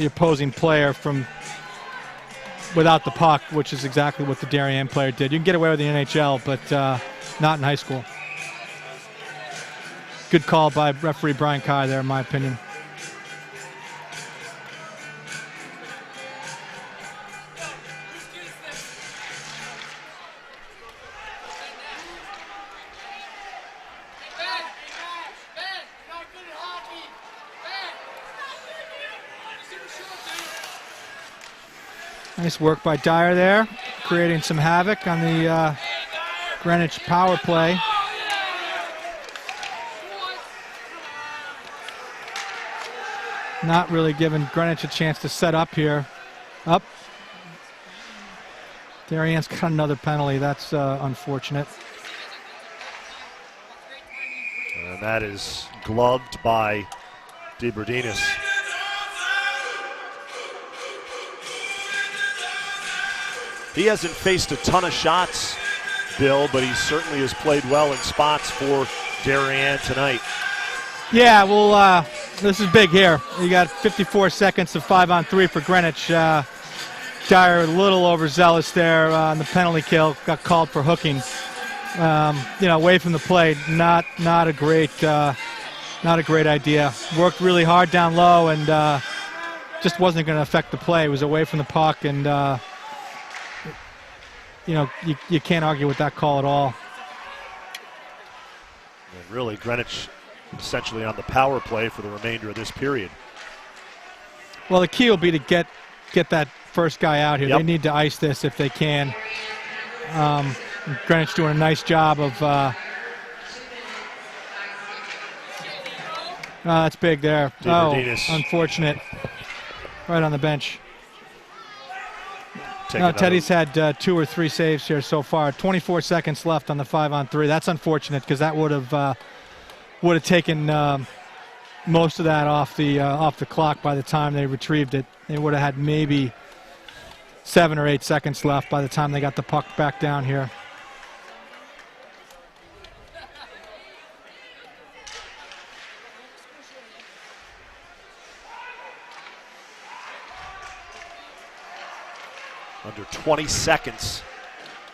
opposing player from without the puck, which is exactly what the Darien player did. You can get away with the NHL, but not in high school. Good call by referee Brian Kai there, in my opinion. Nice work by Dyer there, creating some havoc on the Greenwich power play. Not really giving Greenwich a chance to set up here. Up. Darien's got another penalty. That's unfortunate. And that is gloved by DeBerdinis. He hasn't faced a ton of shots, Bill, but he certainly has played well in spots for Darien tonight. Yeah, well, this is big here. You got 54 seconds of 5-on-3 for Greenwich. Dyer a little overzealous there on the penalty kill. Got called for hooking. You know, away from the play. Not a great idea. Worked really hard down low and just wasn't going to affect the play. It was away from the puck and. You know, you can't argue with that call at all. And really, Greenwich essentially on the power play for the remainder of this period. Well, the key will be to get that first guy out here. Yep. They need to ice this if they can. Greenwich doing a nice job of. That's big there. DeBerdinis. Oh, unfortunate. Right on the bench. No, Teddy's had 2 or 3 saves here so far. 24 seconds left on the 5-on-3. That's unfortunate because that would have taken most of that off the clock by the time they retrieved it. They would have had maybe 7 or 8 seconds left by the time they got the puck back down here. Under 20 seconds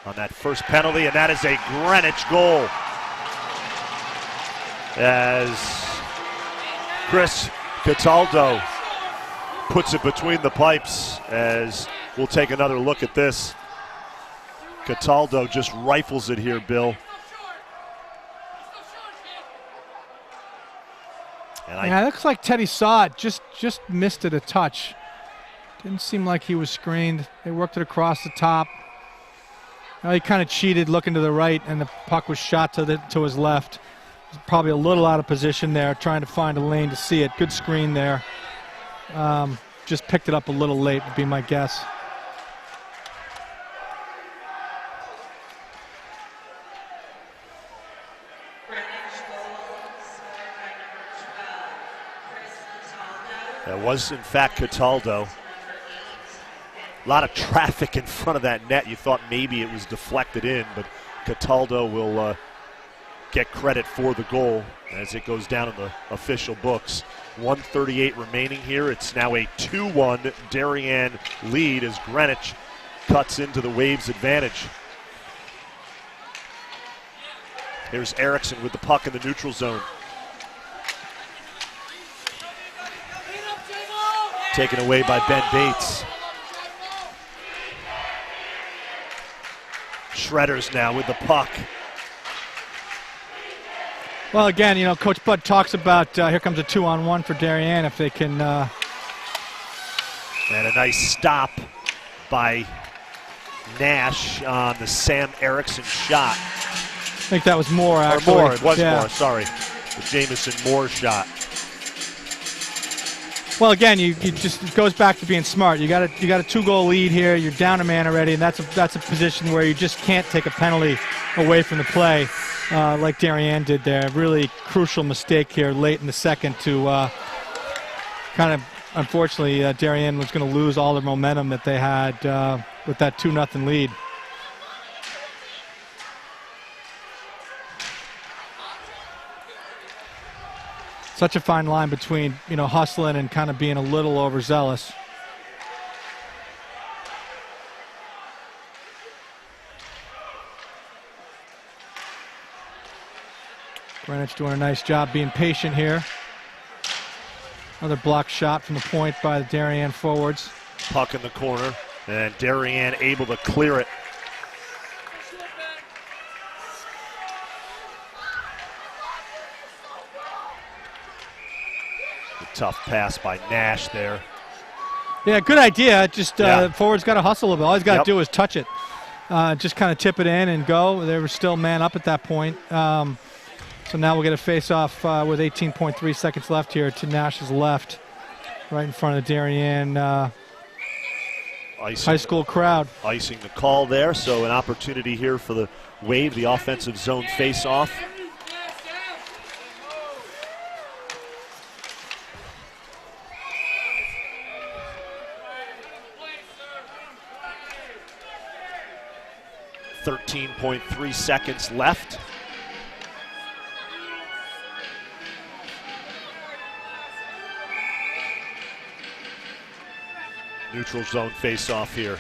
on that first penalty, and that is a Greenwich goal. As Chris Cataldo puts it between the pipes, as we'll take another look at this. Cataldo just rifles it here, Bill. And yeah, it looks like Teddy saw it, just missed it a touch. Didn't seem like he was screened. They worked it across the top. He kind of cheated looking to the right, and the puck was shot to his left. Probably a little out of position there, trying to find a lane to see it. Good screen there. Just picked it up a little late would be my guess. That was, in fact, Cataldo. A lot of traffic in front of that net. You thought maybe it was deflected in, but Cataldo will get credit for the goal as it goes down in the official books. 1:38 remaining here. It's now a 2-1 Darien lead as Greenwich cuts into the Waves' advantage. Here's Erickson with the puck in the neutral zone. Taken away by Ben Bates. Shredders now with the puck. Well, again, you know, Coach Bud talks about here comes a 2-on-1 for Darien if they can. And a nice stop by Nash on the Sam Erickson shot. I think that was Moore, actually. Or Moore, it was yeah. Moore, sorry. The Jamison Moore shot. Well, again, you just it goes back to being smart. You got a 2-goal lead here. You're down a man already, and that's a position where you just can't take a penalty away from the play, like Darien did there. Really crucial mistake here late in the second to kind of, unfortunately, Darien was going to lose all the momentum that they had with that 2-0 lead. Such a fine line between, you know, hustling and kind of being a little overzealous. Greenwich doing a nice job being patient here. Another block shot from the point by the Darien forwards. Puck in the corner, and Darien able to clear it. Tough pass by Nash there. Yeah, good idea. Just forward's got to hustle a little bit. All he's got to do is touch it. Just kind of tip it in and go. They were still man up at that point. So now we'll get a face-off with 18.3 seconds left here to Nash's left, right in front of the Darien high school crowd. Icing the call there, so an opportunity here for the Wave, the offensive zone face-off. .3 seconds left. Neutral zone face-off here.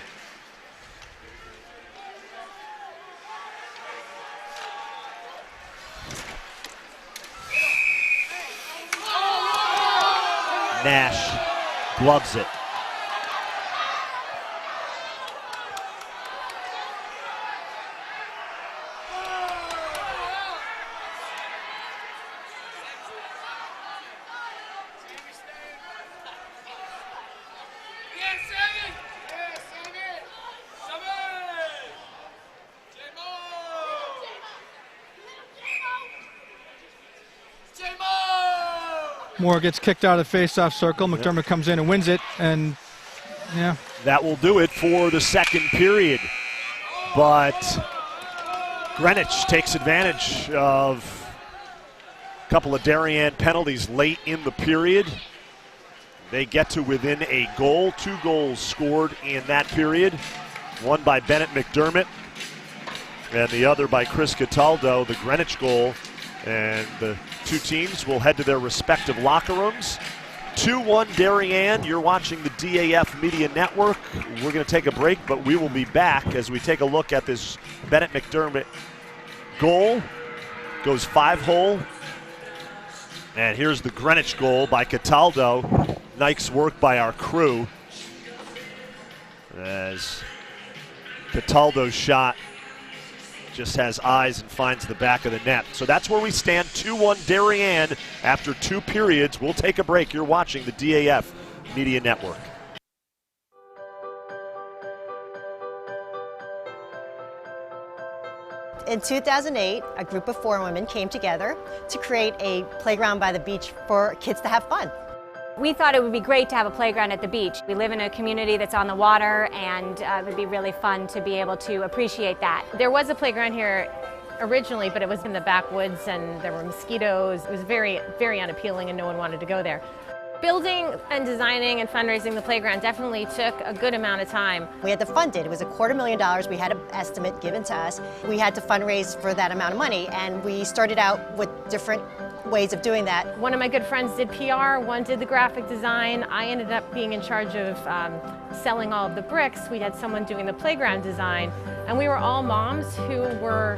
Nash gloves it. Moore gets kicked out of the face-off circle. McDermott comes in and wins it, and yeah. That will do it for the second period. But Greenwich takes advantage of a couple of Darien penalties late in the period. They get to within a goal. 2 goals scored in that period. One by Bennett McDermott and the other by Chris Cataldo, the Greenwich goal. And the two teams will head to their respective locker rooms. 2-1 Darien. You're watching the DAF Media Network. We're going to take a break, but we will be back as we take a look at this Bennett McDermott goal. Goes 5-hole. And here's the Greenwich goal by Cataldo. Nice work by our crew. As Cataldo's shot just has eyes and finds the back of the net. So that's where we stand, 2-1 Darien after 2 periods. We'll take a break. You're watching the DAF Media Network. In 2008, a group of 4 women came together to create a playground by the beach for kids to have fun. We thought it would be great to have a playground at the beach. We live in a community that's on the water, and it would be really fun to be able to appreciate that. There was a playground here originally, but it was in the backwoods and there were mosquitoes. It was very, very unappealing and no one wanted to go there. Building and designing and fundraising the playground definitely took a good amount of time. We had to fund it. It was $250,000. We had an estimate given to us. We had to fundraise for that amount of money, and we started out with different ways of doing that. One of my good friends did PR, one did the graphic design. I ended up being in charge of selling all of the bricks. We had someone doing the playground design, and we were all moms who were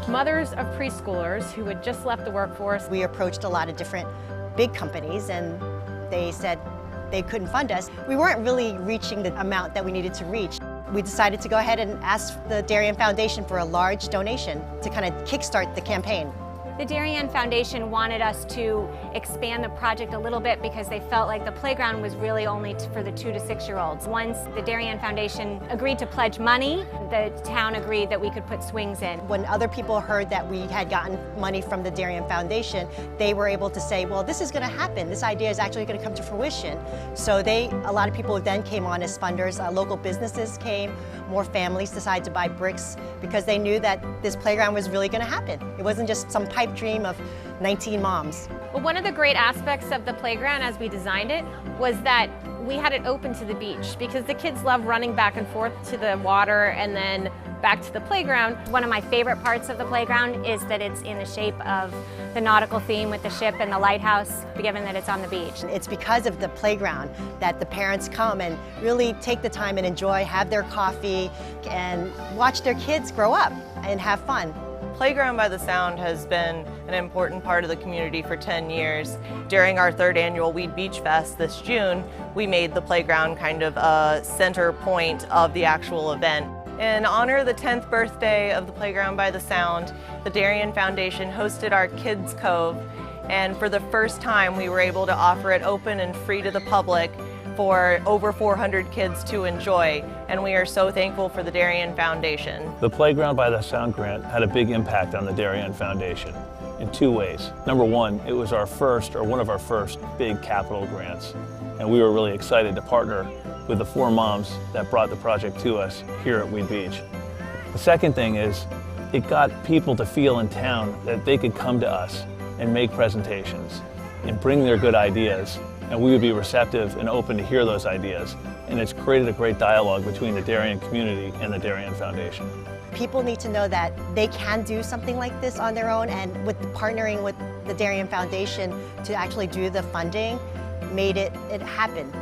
mothers of preschoolers who had just left the workforce. We approached a lot of different big companies, and they said, they couldn't fund us. We weren't really reaching the amount that we needed to reach. We decided to go ahead and ask the Darien Foundation for a large donation to kind of kickstart the campaign. The Darien Foundation wanted us to expand the project a little bit because they felt like the playground was really only for the 2 to 6 year olds. Once the Darien Foundation agreed to pledge money, the town agreed that we could put swings in. When other people heard that we had gotten money from the Darien Foundation, they were able to say, well, this is going to happen. This idea is actually going to come to fruition. So a lot of people then came on as funders. Local businesses came, more families decided to buy bricks because they knew that this playground was really going to happen. It wasn't just some pipe dream of 19 moms. Well, one of the great aspects of the playground as we designed it was that we had it open to the beach because the kids love running back and forth to the water and then back to the playground. One of my favorite parts of the playground is that it's in the shape of the nautical theme with the ship and the lighthouse, given that it's on the beach. It's because of the playground that the parents come and really take the time and enjoy, have their coffee, and watch their kids grow up and have fun. Playground by the Sound has been an important part of the community for 10 years. During our 3rd annual Weed Beach Fest this June, we made the playground kind of a center point of the actual event. In honor of the 10th birthday of the Playground by the Sound, the Darien Foundation hosted our Kids Cove, and for the first time we were able to offer it open and free to the public for over 400 kids to enjoy, and we are so thankful for the Darien Foundation. The Playground by the Sound grant had a big impact on the Darien Foundation in 2 ways. Number one, it was our first, or one of our first, big capital grants, and we were really excited to partner with the 4 moms that brought the project to us here at Weed Beach. The second thing is, it got people to feel in town that they could come to us and make presentations and bring their good ideas, and we would be receptive and open to hear those ideas. And it's created a great dialogue between the Darien community and the Darien Foundation. People need to know that they can do something like this on their own, and with partnering with the Darien Foundation to actually do the funding made it happen.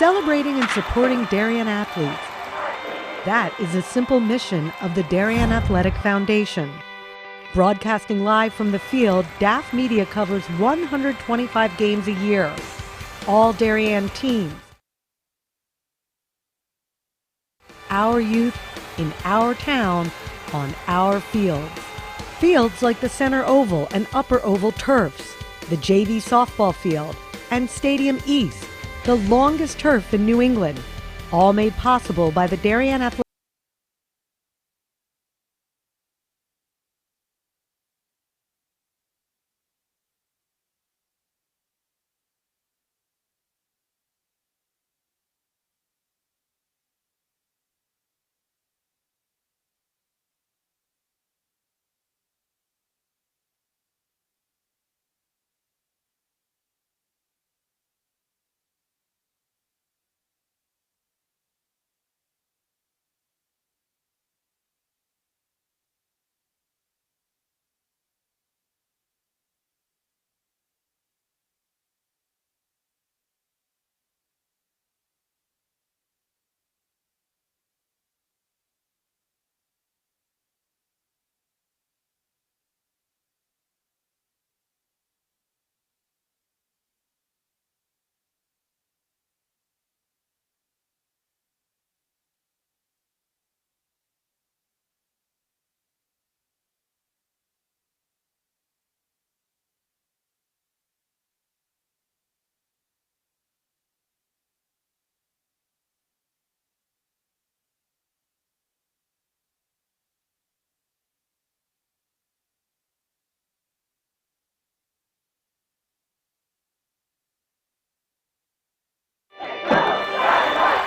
Celebrating and supporting Darien athletes. That is a simple mission of the Darien Athletic Foundation. Broadcasting live from the field, DAF Media covers 125 games a year. All Darien teams. Our youth in our town on our fields. Fields like the Center Oval and Upper Oval turfs, the JV softball field, and Stadium East, the longest turf in New England, all made possible by the Darien Athletic.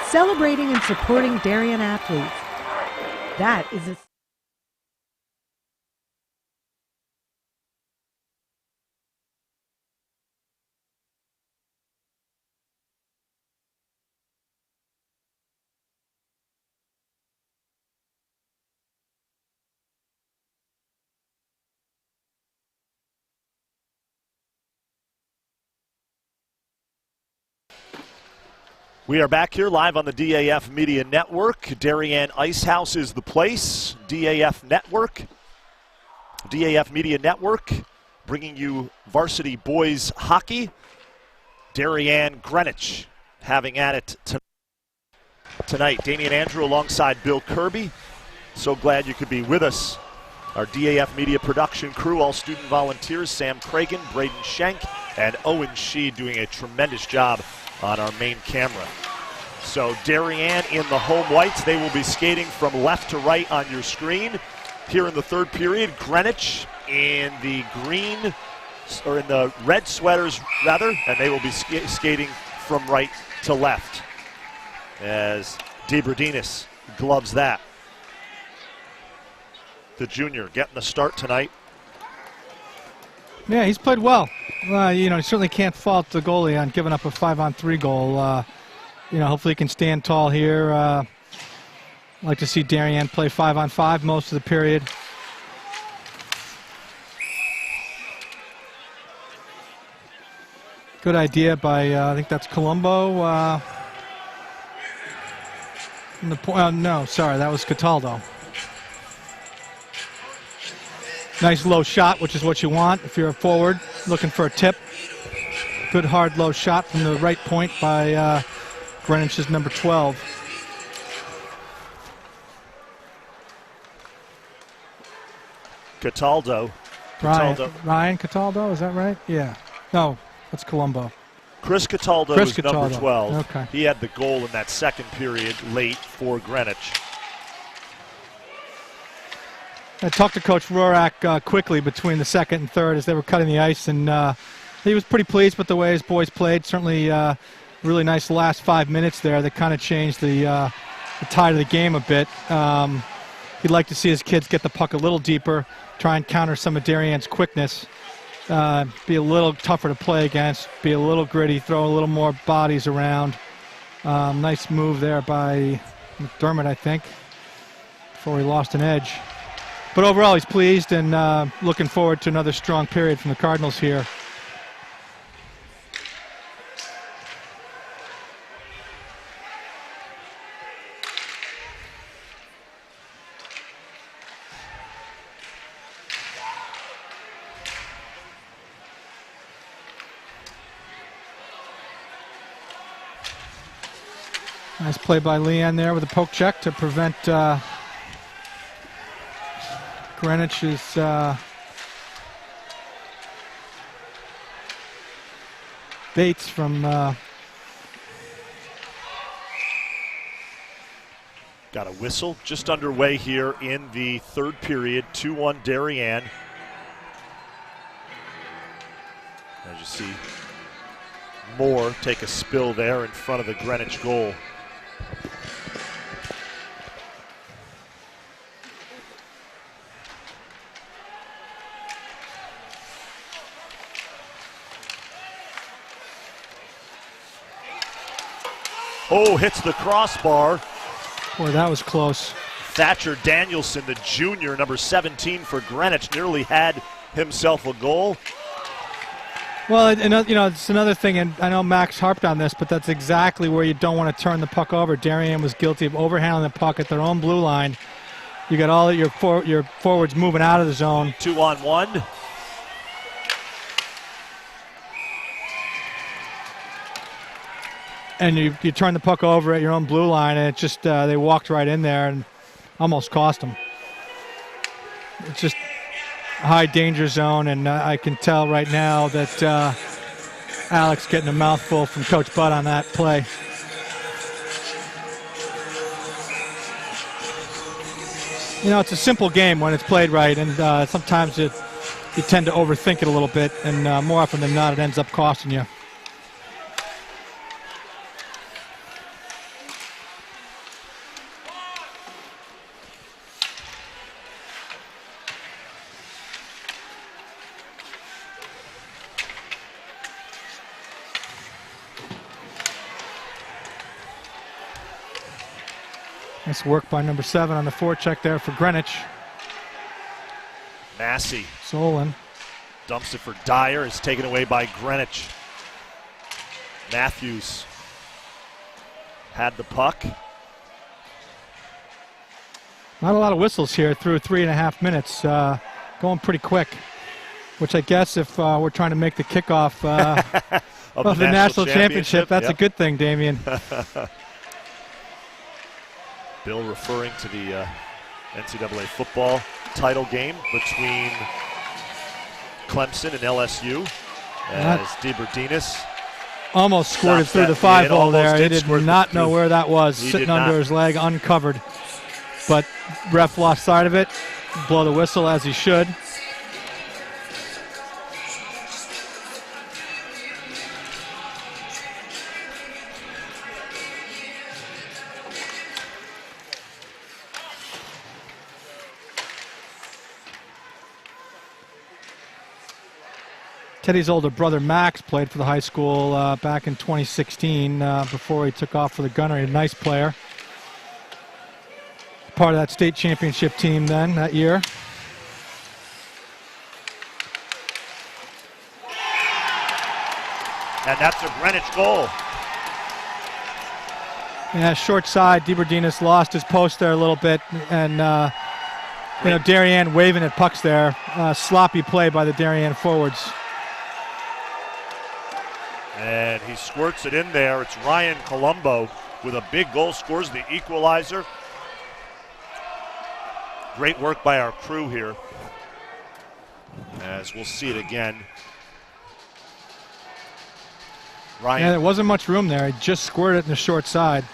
Celebrating and supporting Darien athletes. That is a We are back here live on the DAF Media Network. Darien Ice House is the place. DAF Network, DAF Media Network, bringing you varsity boys hockey. Darien Greenwich having at it tonight. Damian Andrew alongside Bill Kirby. So glad you could be with us. Our DAF Media production crew, all student volunteers, Sam Cragen, Braden Schenk, and Owen Shee doing a tremendous job on our main camera. So Darien in the home whites. They will be skating from left to right on your screen. Here in the third period, Greenwich in the green, or in the red sweaters rather, and they will be skating from right to left as DeBradinis gloves that. The junior getting the start tonight. Yeah, he's played well. You certainly can't fault the goalie on giving up a 5-on-3 goal. Hopefully he can stand tall here. I'd like to see Darien play 5-on-5 most of the period. Good idea by, I think that's Colombo. No, sorry, that was Cataldo. Nice low shot, which is what you want if you're a forward looking for a tip. Good hard low shot from the right point by Greenwich's number 12. Cataldo. Ryan Cataldo, is that right? Yeah. No, that's Colombo. Chris Cataldo is number 12. Okay. He had the goal in that second period late for Greenwich. I talked to Coach Rorak quickly between the second and third as they were cutting the ice, and he was pretty pleased with the way his boys played. Certainly really nice last 5 minutes there that kind of changed the tide of the game a bit. He'd like to see his kids get the puck a little deeper, try and counter some of Darien's quickness, be a little tougher to play against, be a little gritty, throw a little more bodies around. Nice move there by McDermott, I think, before he lost an edge. But overall, he's pleased and looking forward to another strong period from the Cardinals here. Nice play by Leanne there with a poke check to prevent Greenwich's Bates from got a whistle just underway here in the third period. 2-1 Darien. As you see Moore take a spill there in front of the Greenwich goal. Oh, hits the crossbar. Boy, that was close. Thatcher Danielson, the junior, number 17 for Greenwich, nearly had himself a goal. Well, it's another thing, and I know Max harped on this, but that's exactly where you don't want to turn the puck over. Darien was guilty of overhandling the puck at their own blue line. You got all of your forwards moving out of the zone. 2-on-1. And you turn the puck over at your own blue line, and it just they walked right in there and almost cost them. It's just a high danger zone, and I can tell right now that Alex getting a mouthful from Coach Budd on that play. You know, it's a simple game when it's played right, and sometimes you tend to overthink it a little bit, and more often than not, it ends up costing you. Nice work by number 7 on the forecheck there for Greenwich. Massey. Solon. Dumps it for Dyer. It's taken away by Greenwich. Matthews had the puck. Not a lot of whistles here through 3.5 minutes. Going pretty quick, which I guess if we're trying to make the kickoff of the National Championship, that's a good thing, Damien. Bill referring to the NCAA football title game between Clemson and LSU as DeBerdinas almost squirted through the 5-hole there. He did not know where that was, sitting under his leg uncovered. But ref lost sight of it, blow the whistle as he should. Teddy's older brother Max played for the high school back in 2016 before he took off for the Gunnery. A nice player. Part of that state championship team then that year. And that's a Greenwich goal. Yeah, short side. DeBerdinas lost his post there a little bit, and Darien waving at pucks there. Sloppy play by the Darien forwards. And he squirts it in there. It's Ryan Colombo with a big goal, scores the equalizer. Great work by our crew here, as we'll see it again. Ryan. Yeah, there wasn't much room there. He just squirted it in the short side.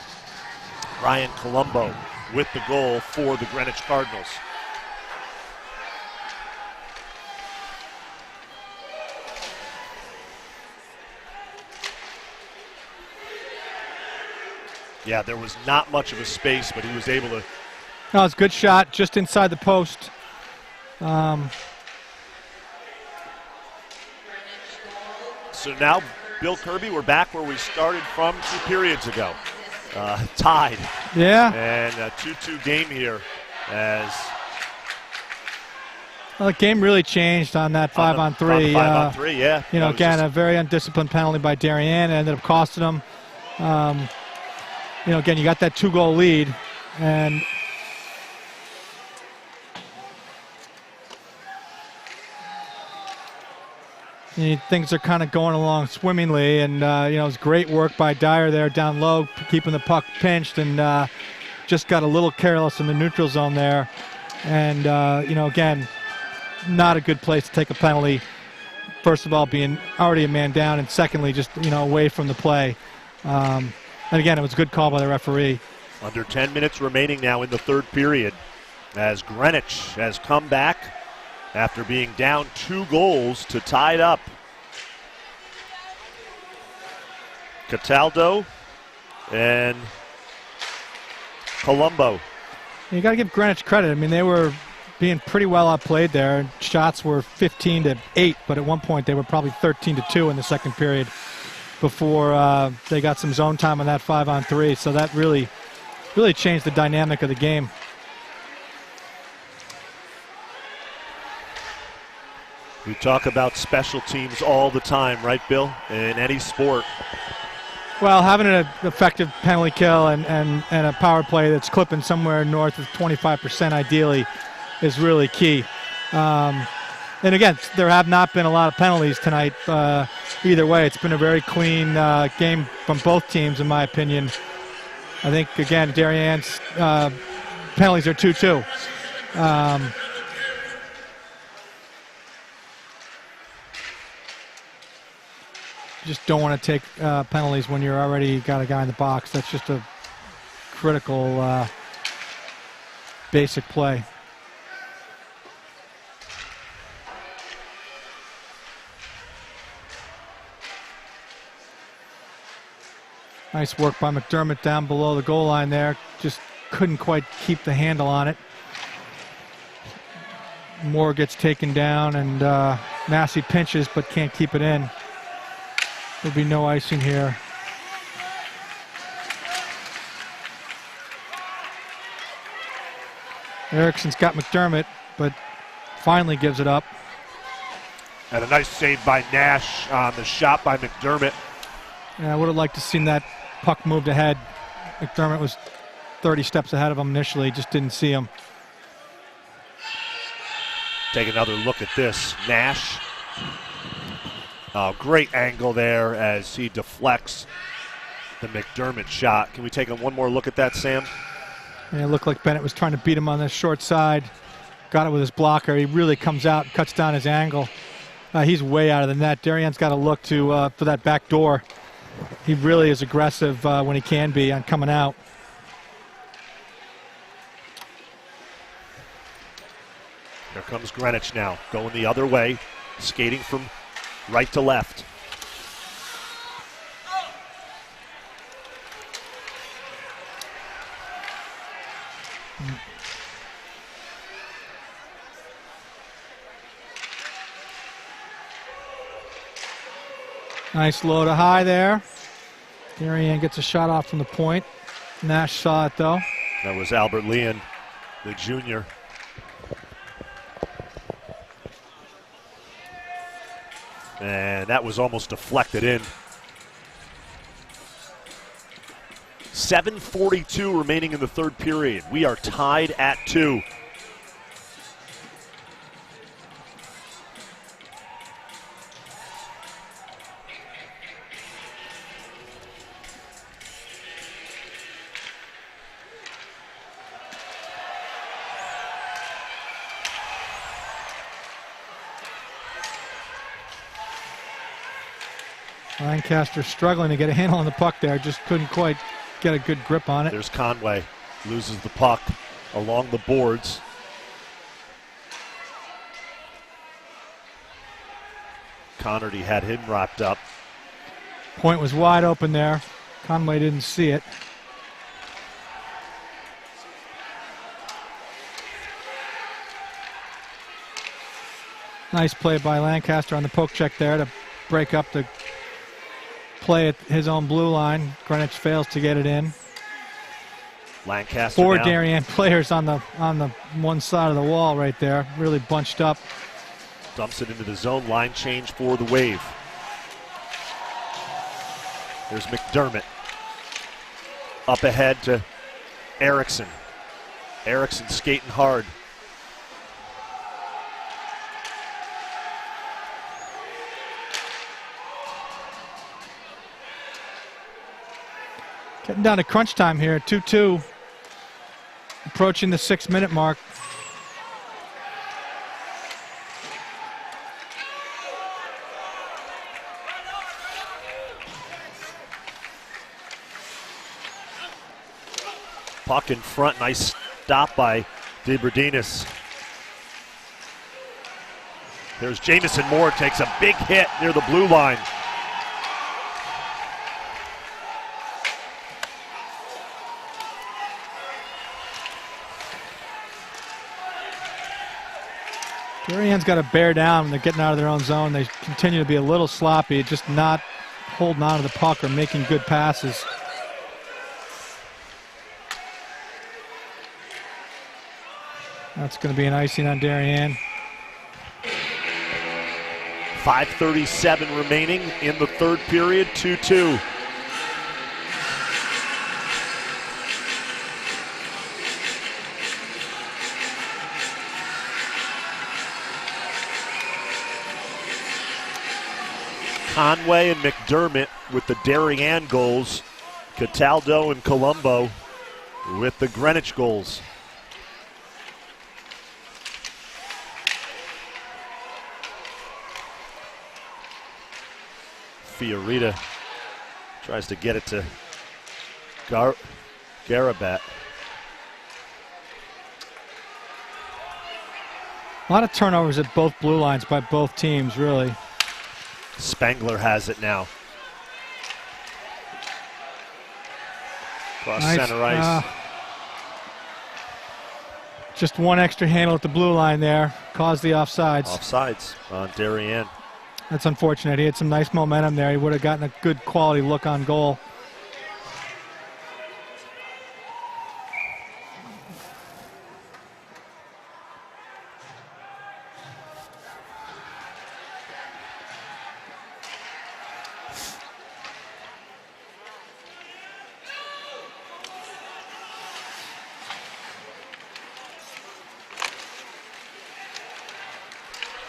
Ryan Colombo with the goal for the Greenwich Cardinals. Yeah, there was not much of a space, but he was able to. No, it's a good shot, just inside the post. So now, Bill Kirby, we're back where we started from 2 periods ago. Tied. Yeah. And a 2-2 game here as. Well, the game really changed on that 5-on-3. 5-on-3, yeah. Again, a very undisciplined penalty by Darien. It ended up costing them. Again, you got that 2-goal lead, and things are kind of going along swimmingly, and it was great work by Dyer there down low, keeping the puck pinched, and just got a little careless in the neutral zone there. And again, not a good place to take a penalty. First of all, being already a man down, and secondly, just away from the play. And again, it was a good call by the referee. Under 10 minutes remaining now in the third period, as Greenwich has come back after being down 2 goals to tie it up. Cataldo and Colombo. You got to give Greenwich credit. I mean, they were being pretty well outplayed there. Shots were 15-8, but at one point they were probably 13-2 in the second period before they got some zone time on that 5-on-3. So that really changed the dynamic of the game. We talk about special teams all the time, right, Bill? In any sport. Well, having an effective penalty kill and a power play that's clipping somewhere north of 25% ideally is really key. And again, there have not been a lot of penalties tonight either way. It's been a very clean game from both teams, in my opinion. I think, again, Darien's penalties are 2-2. Just don't want to take penalties when you're already got a guy in the box. That's just a critical basic play. Nice work by McDermott down below the goal line there. Just couldn't quite keep the handle on it. Moore gets taken down, and Massey pinches but can't keep it in. There'll be no icing here. Ericsson's got McDermott, but finally gives it up. And a nice save by Nash on the shot by McDermott. Yeah, I would have liked to seen that puck moved ahead. McDermott was 30 steps ahead of him initially, just didn't see him. Take another look at this. Nash. Great angle there as he deflects the McDermott shot. Can we take one more look at that, Sam? Yeah, it looked like Bennett was trying to beat him on the short side. Got it with his blocker. He really comes out and cuts down his angle. He's way out of the net. Darien's got to look for that back door. He really is aggressive when he can be on coming out. Here comes Greenwich now, going the other way, skating from right to left. Nice low to high there. Darien gets a shot off from the point. Nash saw it though. That was Albert Leon, the junior. And that was almost deflected in. 7:42 remaining in the third period. We are tied at 2. Lancaster struggling to get a handle on the puck there. Just couldn't quite get a good grip on it. There's Conway. Loses the puck along the boards. Connerty had him wrapped up. Point was wide open there. Conway didn't see it. Nice play by Lancaster on the poke check there to break up the play at his own blue line. Greenwich fails to get it in. Lancaster 4 now. Darien players on the one side of the wall right there, really bunched up. Dumps it into the zone. Line change for the Wave. There's McDermott. Up ahead to Eriksson. Eriksson skating hard. Getting down to crunch time here, 2-2. Approaching the 6-minute mark. Puck in front, nice stop by DeBerdinis. There's Jamison Moore, takes a big hit near the blue line. Darien's got to bear down when they're getting out of their own zone. They continue to be a little sloppy, just not holding on to the puck or making good passes. That's going to be an icing on Darien. 5:37 remaining in the third period, 2-2. Conway and McDermott with the Darien goals. Cataldo and Colombo with the Greenwich goals. Fiorita tries to get it to Garabat. A lot of turnovers at both blue lines by both teams, really. Spangler has it now. Cross Nice. center ice. Just one extra handle at the blue line there. Caused the offsides. Offsides on Darien. That's unfortunate. He had some nice momentum there. He would have gotten a good quality look on goal.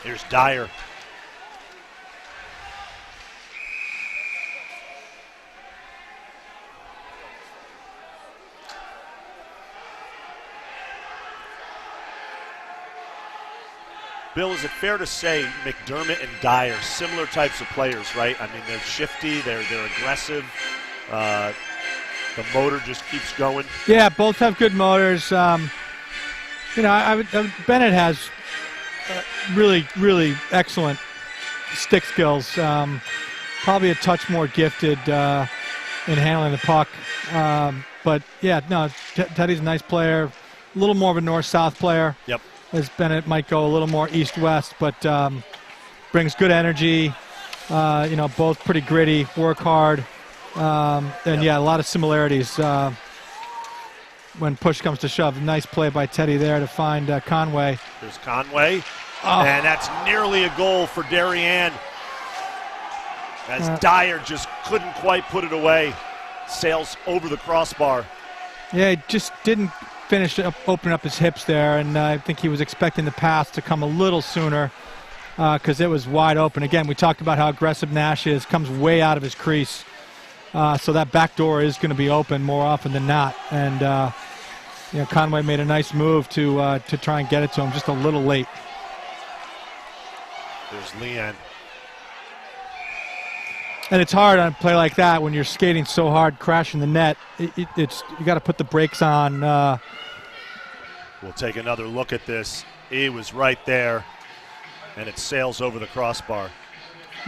Here's Dyer. Bill, is it fair to say McDermott and Dyer, similar types of players, right? I mean, they're shifty, they're aggressive. The motor just keeps going. Yeah, both have good motors. You know, Bennett has really excellent stick skills. Probably a touch more gifted in handling the puck. But yeah, no, Teddy's a nice player. A little more of a north-south player. Yep. As Bennett might go a little more east-west, but brings good energy. You know, both pretty gritty, work hard. And yeah, a lot of similarities when push comes to shove. Nice play by Teddy there to find Conway. There's Conway. And that's nearly a goal for Darien. As Dyer just couldn't quite put it away. Sails over the crossbar. Yeah, he just didn't finish opening up his hips there, and I think he was expecting the pass to come a little sooner because it was wide open. Again, we talked about how aggressive Nash is, comes way out of his crease. So that back door is going to be open more often than not. And you know, Conway made a nice move to try and get it to him, just a little late. There's Leon. And it's hard on a play like that when you're skating so hard, crashing the net. It's you got to put the brakes on. We'll take another look at this. He was right there, and it sails over the crossbar.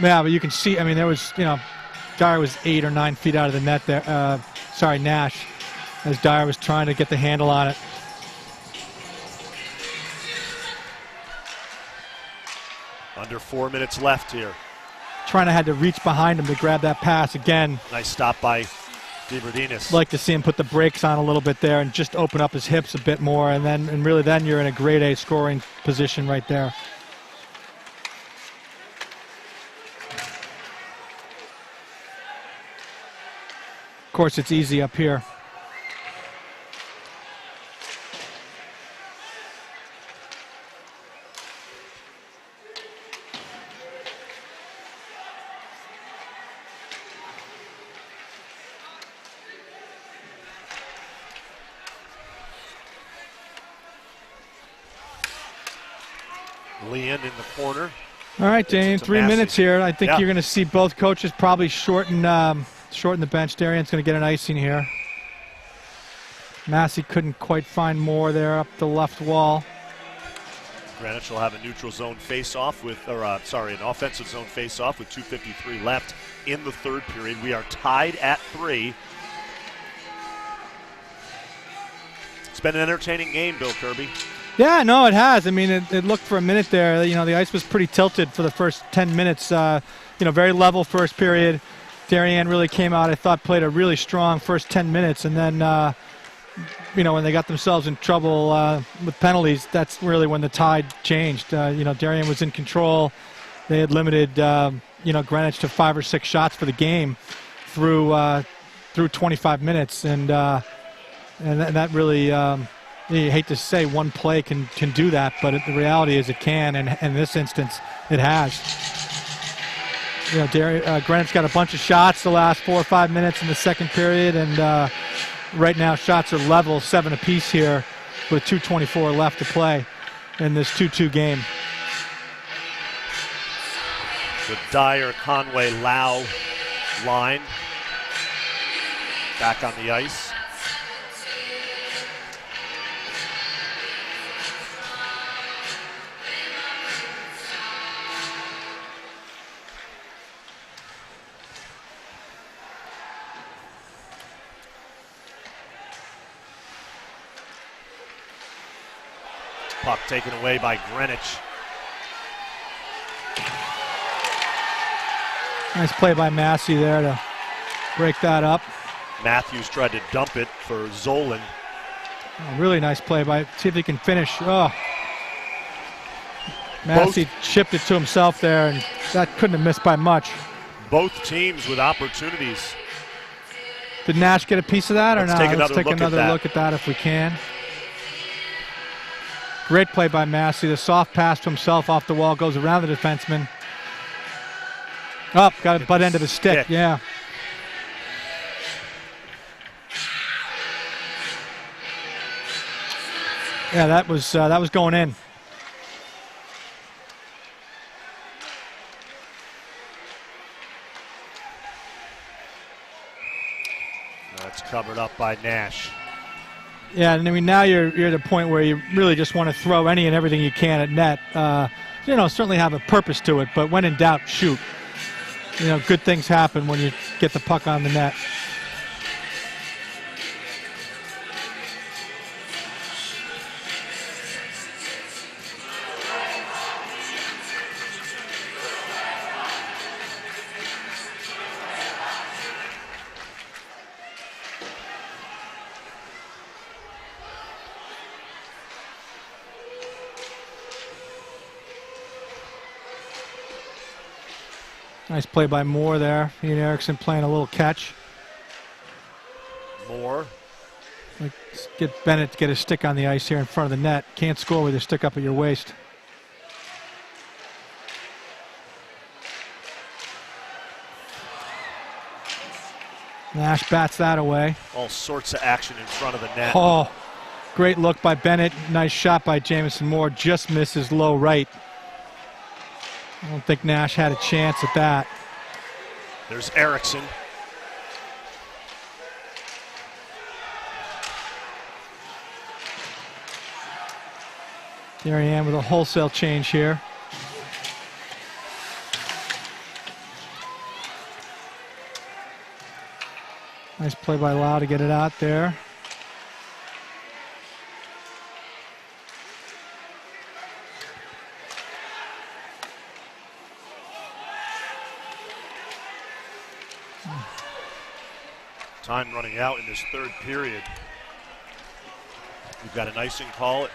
Yeah, but you can see, I mean, there was, you know, Dyer was 8 or 9 feet out of the net there. Nash, as Dyer was trying to get the handle on it. Under 4 minutes left here. Trying to had to reach behind him to grab that pass again. Nice stop by DeBerdinis. Like to see him put the brakes on a little bit there and just open up his hips a bit more, and really then you're in a grade A scoring position right there. Of course, it's easy up here. Leon in the corner. All right, Dane, 3 minutes here. I think Yeah. you're going to see both coaches probably shorten the bench. Darien's going to get an icing here. Massey couldn't quite find more there up the left wall. Greenwich will have a neutral zone face-off with, an offensive zone face-off with 2:53 left in the third period. We are tied at 3. It's been an entertaining game, Bill Kirby. Yeah, no, it has. I mean, it looked for a minute there. You know, the ice was pretty tilted for the first 10 minutes. Very level first period. Darien really came out, I thought, played a really strong first 10 minutes. And then, when they got themselves in trouble with penalties, that's really when the tide changed. Darien was in control. They had limited, Greenwich to 5 or 6 shots for the game through 25 minutes. And that really... you hate to say one play can do that, but the reality is it can, and in this instance, it has. Greenwich got a bunch of shots the last 4 or 5 minutes in the second period, and right now shots are level, 7 apiece here, with 2:24 left to play in this 2-2 game. The Dyer, Conway, Lau line back on the ice. Puck taken away by Greenwich. Nice play by Massey there to break that up. Matthews tried to dump it for Zolan. Oh, really nice play by, see if he can finish. Oh. Massey chipped it to himself there, and that couldn't have missed by much. Both teams with opportunities. Did Nash get a piece of that or not? Let's take another look at that if we can. Great play by Massey. The soft pass to himself off the wall goes around the defenseman. Got a butt end of the stick. Yeah. Yeah, that was going in. That's covered up by Nash. Yeah, and I mean, now you're at a point where you really just want to throw any and everything you can at net. Certainly have a purpose to it, but when in doubt, shoot. Good things happen when you get the puck on the net. Nice play by Moore there. Ian Erickson playing a little catch. Moore. Let's get Bennett to get his stick on the ice here in front of the net. Can't score with your stick up at your waist. Nash bats that away. All sorts of action in front of the net. Oh, great look by Bennett. Nice shot by Jamison Moore. Just misses low right. I don't think Nash had a chance at that. There's Erickson. Darien with a wholesale change here. Nice play by Lau to get it out there. Time running out in this third period. We've got an icing call at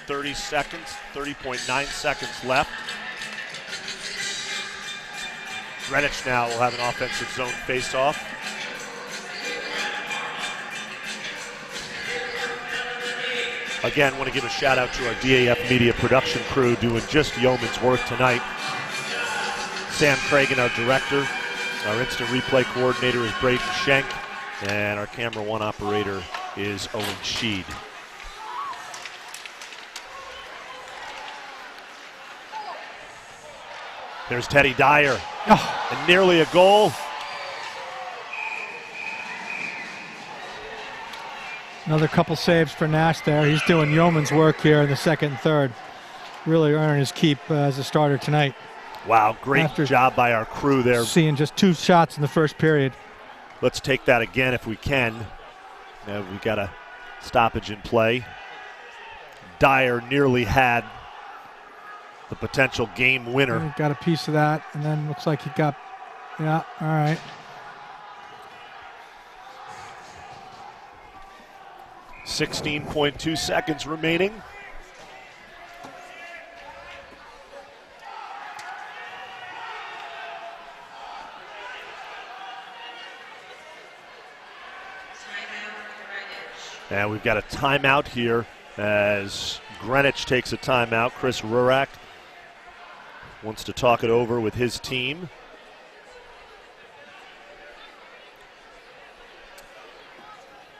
30 seconds, 30.9 seconds left. Greenwich now will have an offensive zone face-off. Again, want to give a shout out to our DAF media production crew doing just yeoman's work tonight. Sam Cragen, our director. Our instant replay coordinator is Braden Schenk, and our camera one operator is Owen Sheed. There's Teddy Dyer. Oh. And nearly a goal. Another couple saves for Nash there. He's doing yeoman's work here in the second and third. Really earning his keep as a starter tonight. Wow, great job by our crew there. Seeing just 2 shots in the first period. Let's take that again if we can. We got a stoppage in play. Dyer nearly had the potential game winner. He got a piece of that, and then looks like he got, yeah, all right. .2 seconds remaining. And we've got a timeout here as Greenwich takes a timeout. Chris Rurak wants to talk it over with his team.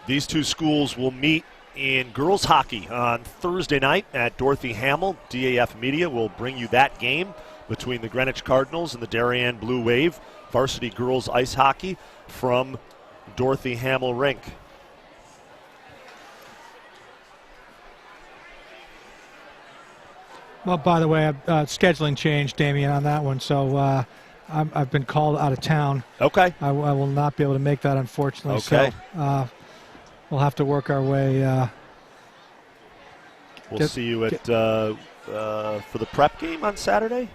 These two schools will meet in girls hockey on Thursday night at Dorothy Hamill. DAF Media will bring you that game between the Greenwich Cardinals and the Darien Blue Wave. Varsity girls ice hockey from Dorothy Hamill Rink. Well, by the way, scheduling changed, Damien, on that one, so I've been called out of town. Okay. I will not be able to make that, unfortunately. Okay. So we'll have to work our way. We'll see you at for the prep game on Saturday?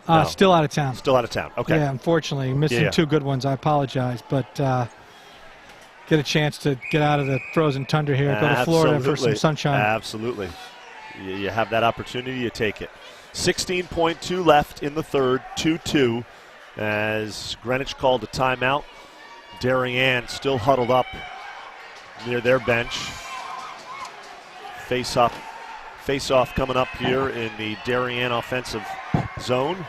No. Still out of town. Still out of town. Okay. Yeah, unfortunately. Missing 2 good ones. I apologize, but get a chance to get out of the frozen tundra here. Go to Florida for some sunshine. Absolutely. You have that opportunity, you take it. 16.2 left in the third, 2-2 as Greenwich called a timeout. Darien still huddled up near their bench. Face-off coming up here in the Darien offensive zone.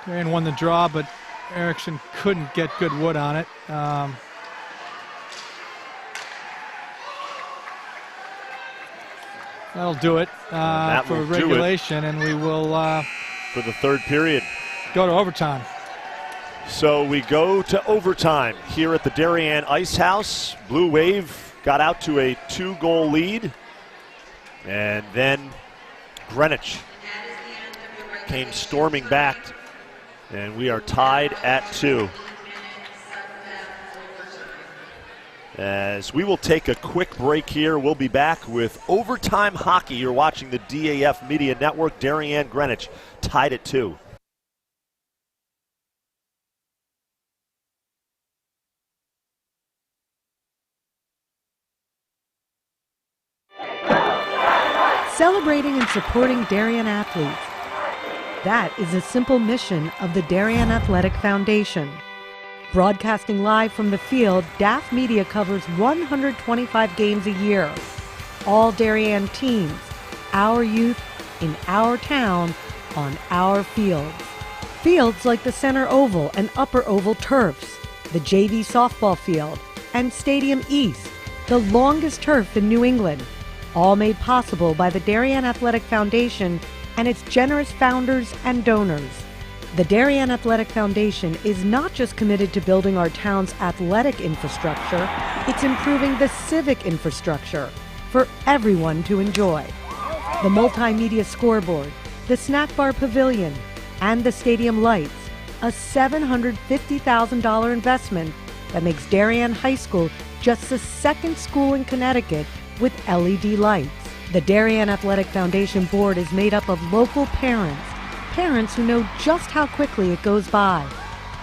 Darien won the draw, but Erickson couldn't get good wood on it. That'll do it for regulation, and we will for the third period go to overtime. So we go to overtime here at the Darien Ice House. Blue Wave got out to a 2-goal lead, and then Greenwich came storming back, and we are tied at 2. As we will take a quick break here, we'll be back with overtime hockey. You're watching the DAF Media Network. Darien Greenwich tied at 2. Celebrating and supporting Darien athletes. That is a simple mission of the Darien Athletic Foundation. Broadcasting live from the field, DAF Media covers 125 games a year. All Darien teams, our youth, in our town, on our fields. Fields like the center oval and upper oval turfs, the JV softball field, and Stadium East, the longest turf in New England. All made possible by the Darien Athletic Foundation and its generous founders and donors. The Darien Athletic Foundation is not just committed to building our town's athletic infrastructure, it's improving the civic infrastructure for everyone to enjoy. The multimedia scoreboard, the snack bar pavilion, and the stadium lights, a $750,000 investment that makes Darien High School just the second school in Connecticut with LED lights. The Darien Athletic Foundation board is made up of local parents who know just how quickly it goes by.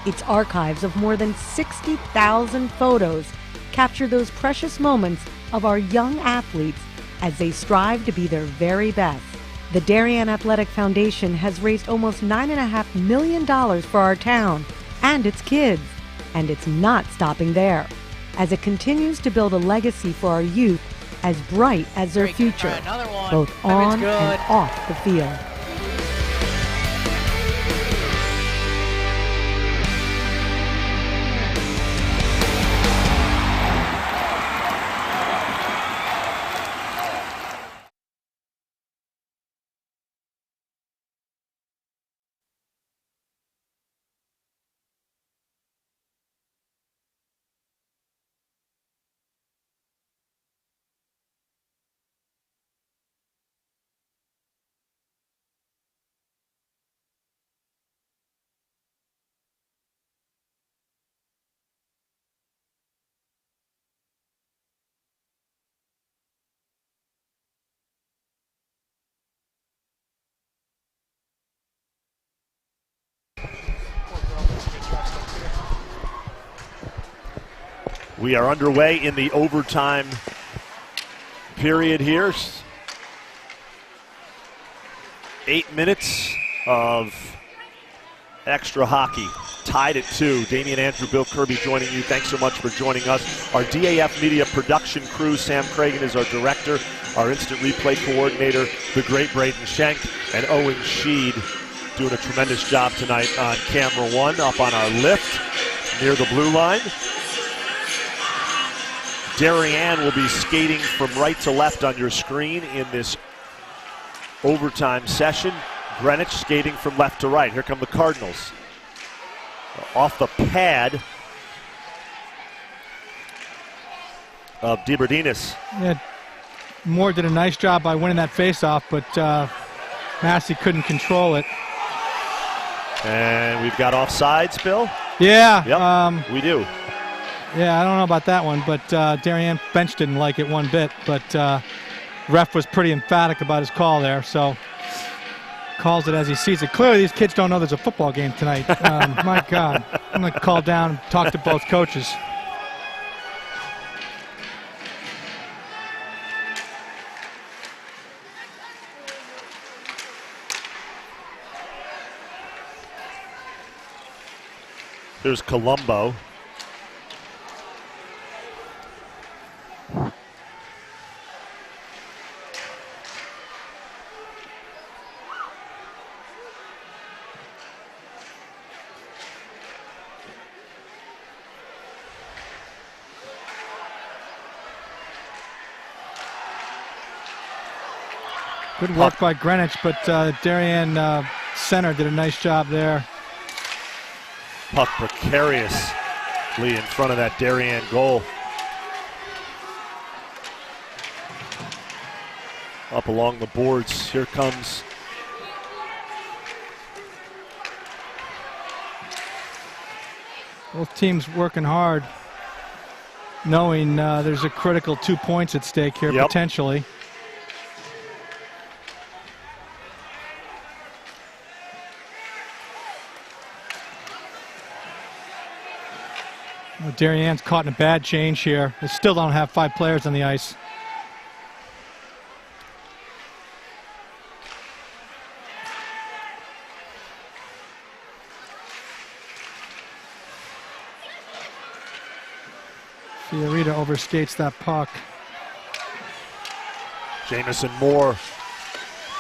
Its archives of more than 60,000 photos capture those precious moments of our young athletes as they strive to be their very best. The Darien Athletic Foundation has raised almost $9.5 million for our town and its kids, and it's not stopping there, as it continues to build a legacy for our youth as bright as their future, both on and off the field. We are underway in the overtime period here. 8 minutes of extra hockey. Tied at 2. Damian Andrew, Bill Kirby joining you. Thanks so much for joining us. Our DAF Media production crew, Sam Cragen is our director. Our instant replay coordinator, the great Braden Schenk, and Owen Sheed doing a tremendous job tonight on camera 1 up on our lift near the blue line. Darien will be skating from right to left on your screen in this overtime session. Greenwich skating from left to right. Here come the Cardinals. Off the pad of DeBerdinis. Yeah, Moore did a nice job by winning that faceoff, but Massey couldn't control it. And we've got offsides, Bill? Yeah. Yep, we do. Yeah, I don't know about that one, but Darien bench didn't like it one bit, but ref was pretty emphatic about his call there, so calls it as he sees it. Clearly these kids don't know there's a football game tonight. My God. I'm going to call down and talk to both coaches. There's Colombo. Good work by Greenwich, but Darien center did a nice job there. Puck precariously in front of that Darien goal. Up along the boards, here comes both teams working hard, knowing there's a critical 2 points at stake here, potentially. Well, Darien's caught in a bad change here. They still don't have 5 players on the ice. Fiorita overskates that puck. Jamison Moore.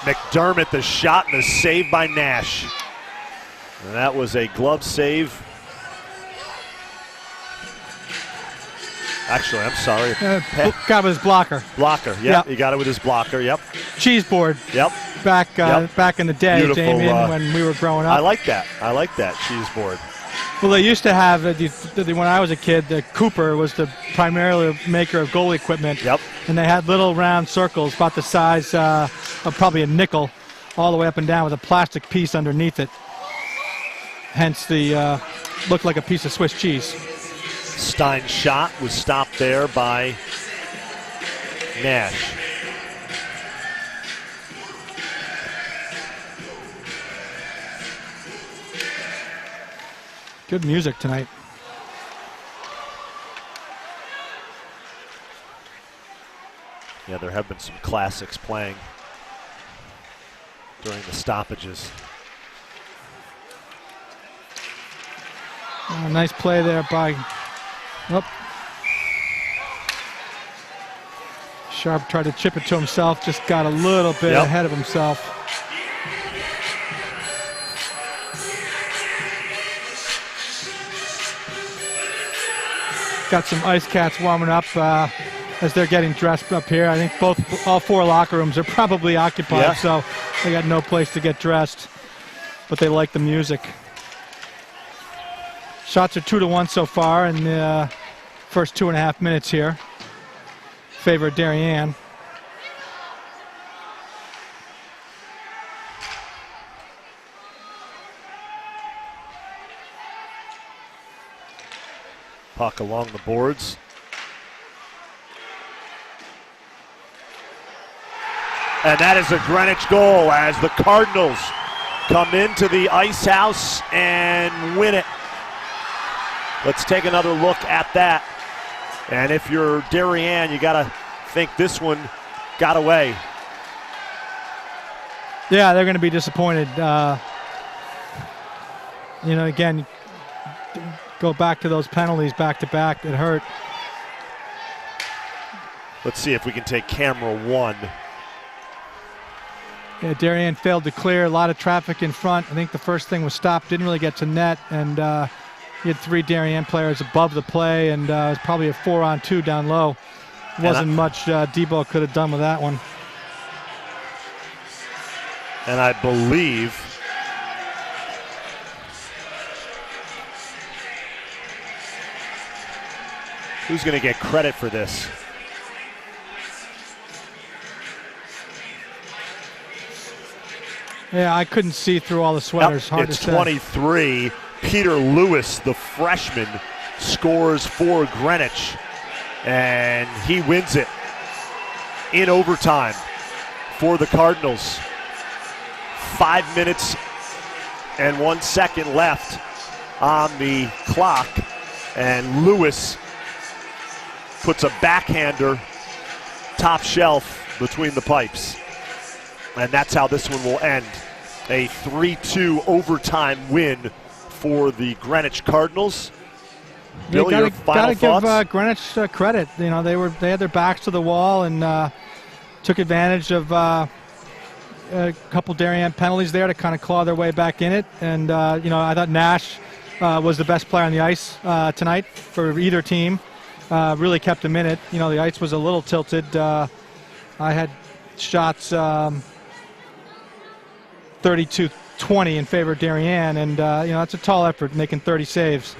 McDermott, the shot and the save by Nash. And that was a glove save. Actually, I'm sorry. Got with his blocker. Blocker, yep. He got it with his blocker, yep. Cheese board. Yep. Back in the day, beautiful, Damien, when we were growing up. I like that. I like that cheese board. Well, they used to have, when I was a kid, the Cooper was the primarily maker of goalie equipment. Yep. And they had little round circles about the size of probably a nickel all the way up and down with a plastic piece underneath it. Hence the looked like a piece of Swiss cheese. Stein's shot was stopped there by Nash. Good music tonight. Yeah, there have been some classics playing during the stoppages. Nice play there by Sharp tried to chip it to himself, just got a little bit ahead of himself. Got some Ice Cats warming up as they're getting dressed up here. I think all 4 locker rooms are probably occupied, so they got no place to get dressed, but they like the music. Shots are 2-1 so far in the first 2.5 minutes here. Favor Darien. Puck along the boards. And that is a Greenwich goal as the Cardinals come into the Ice House and win it. Let's take another look at that. And if you're Darien, you got to think this one got away. Yeah, they're going to be disappointed. Again, go back to those penalties back-to-back. It hurt. Let's see if we can take camera 1. Yeah, Darien failed to clear. A lot of traffic in front. I think the first thing was stopped. Didn't really get to net. And he had 3 Darien players above the play. And it was probably a 4-on-2 down low. Wasn't much Debo could have done with that one. And I believe who's going to get credit for this? Yeah, I couldn't see through all the sweaters. Hard it's to say. 23. Peter Lewis, the freshman, scores for Greenwich, and he wins it in overtime for the Cardinals. 5 minutes and 1 second left on the clock, and Lewis puts a backhander top shelf between the pipes. And that's how this one will end. A 3-2 overtime win for the Greenwich Cardinals. Bill, your final thoughts? Gotta give Greenwich credit. They had their backs to the wall and took advantage of a couple Darien penalties there to kind of claw their way back in it. And I thought Nash was the best player on the ice tonight for either team. Really kept them in it. The ice was a little tilted. I had shots 32-20 in favor of Darien, and that's a tall effort, making 30 saves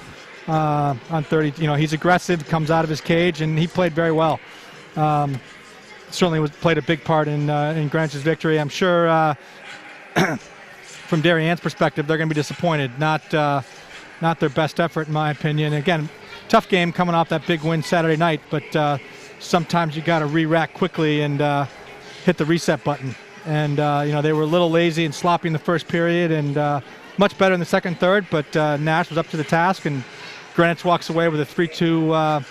on 30. He's aggressive, comes out of his cage, and he played very well. Certainly played a big part in Greenwich's victory. I'm sure from Darien's perspective, they're going to be disappointed. Not their best effort, in my opinion. Again, tough game coming off that big win Saturday night, but sometimes you got to re-rack quickly and hit the reset button. And they were a little lazy and sloppy in the first period, and much better in the second, third. But Nash was up to the task, and Greenwich walks away with a 3-2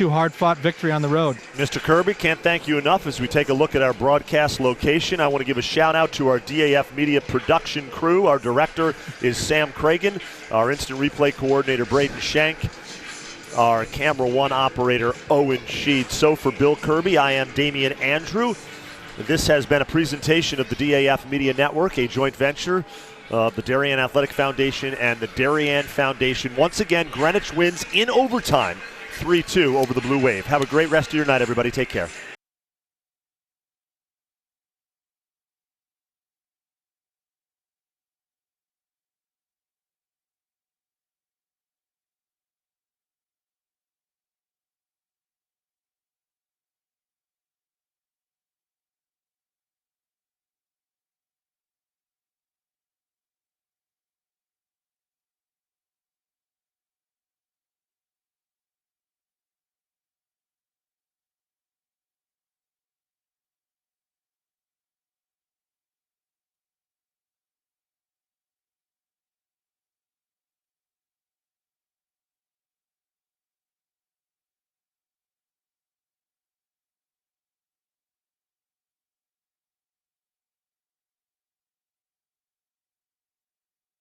hard-fought victory on the road. Mr. Kirby, can't thank you enough. As we take a look at our broadcast location, I want to give a shout-out to our DAF Media production crew. Our director is Sam Cragen, our instant replay coordinator, Braden Schenk, our camera 1 operator, Owen Sheed. So for Bill Kirby, I am Damian Andrew. This has been a presentation of the DAF Media Network, a joint venture of the Darien Athletic Foundation and the Darien Foundation. Once again, Greenwich wins in overtime, 3-2 over the Blue Wave. Have a great rest of your night, everybody. Take care.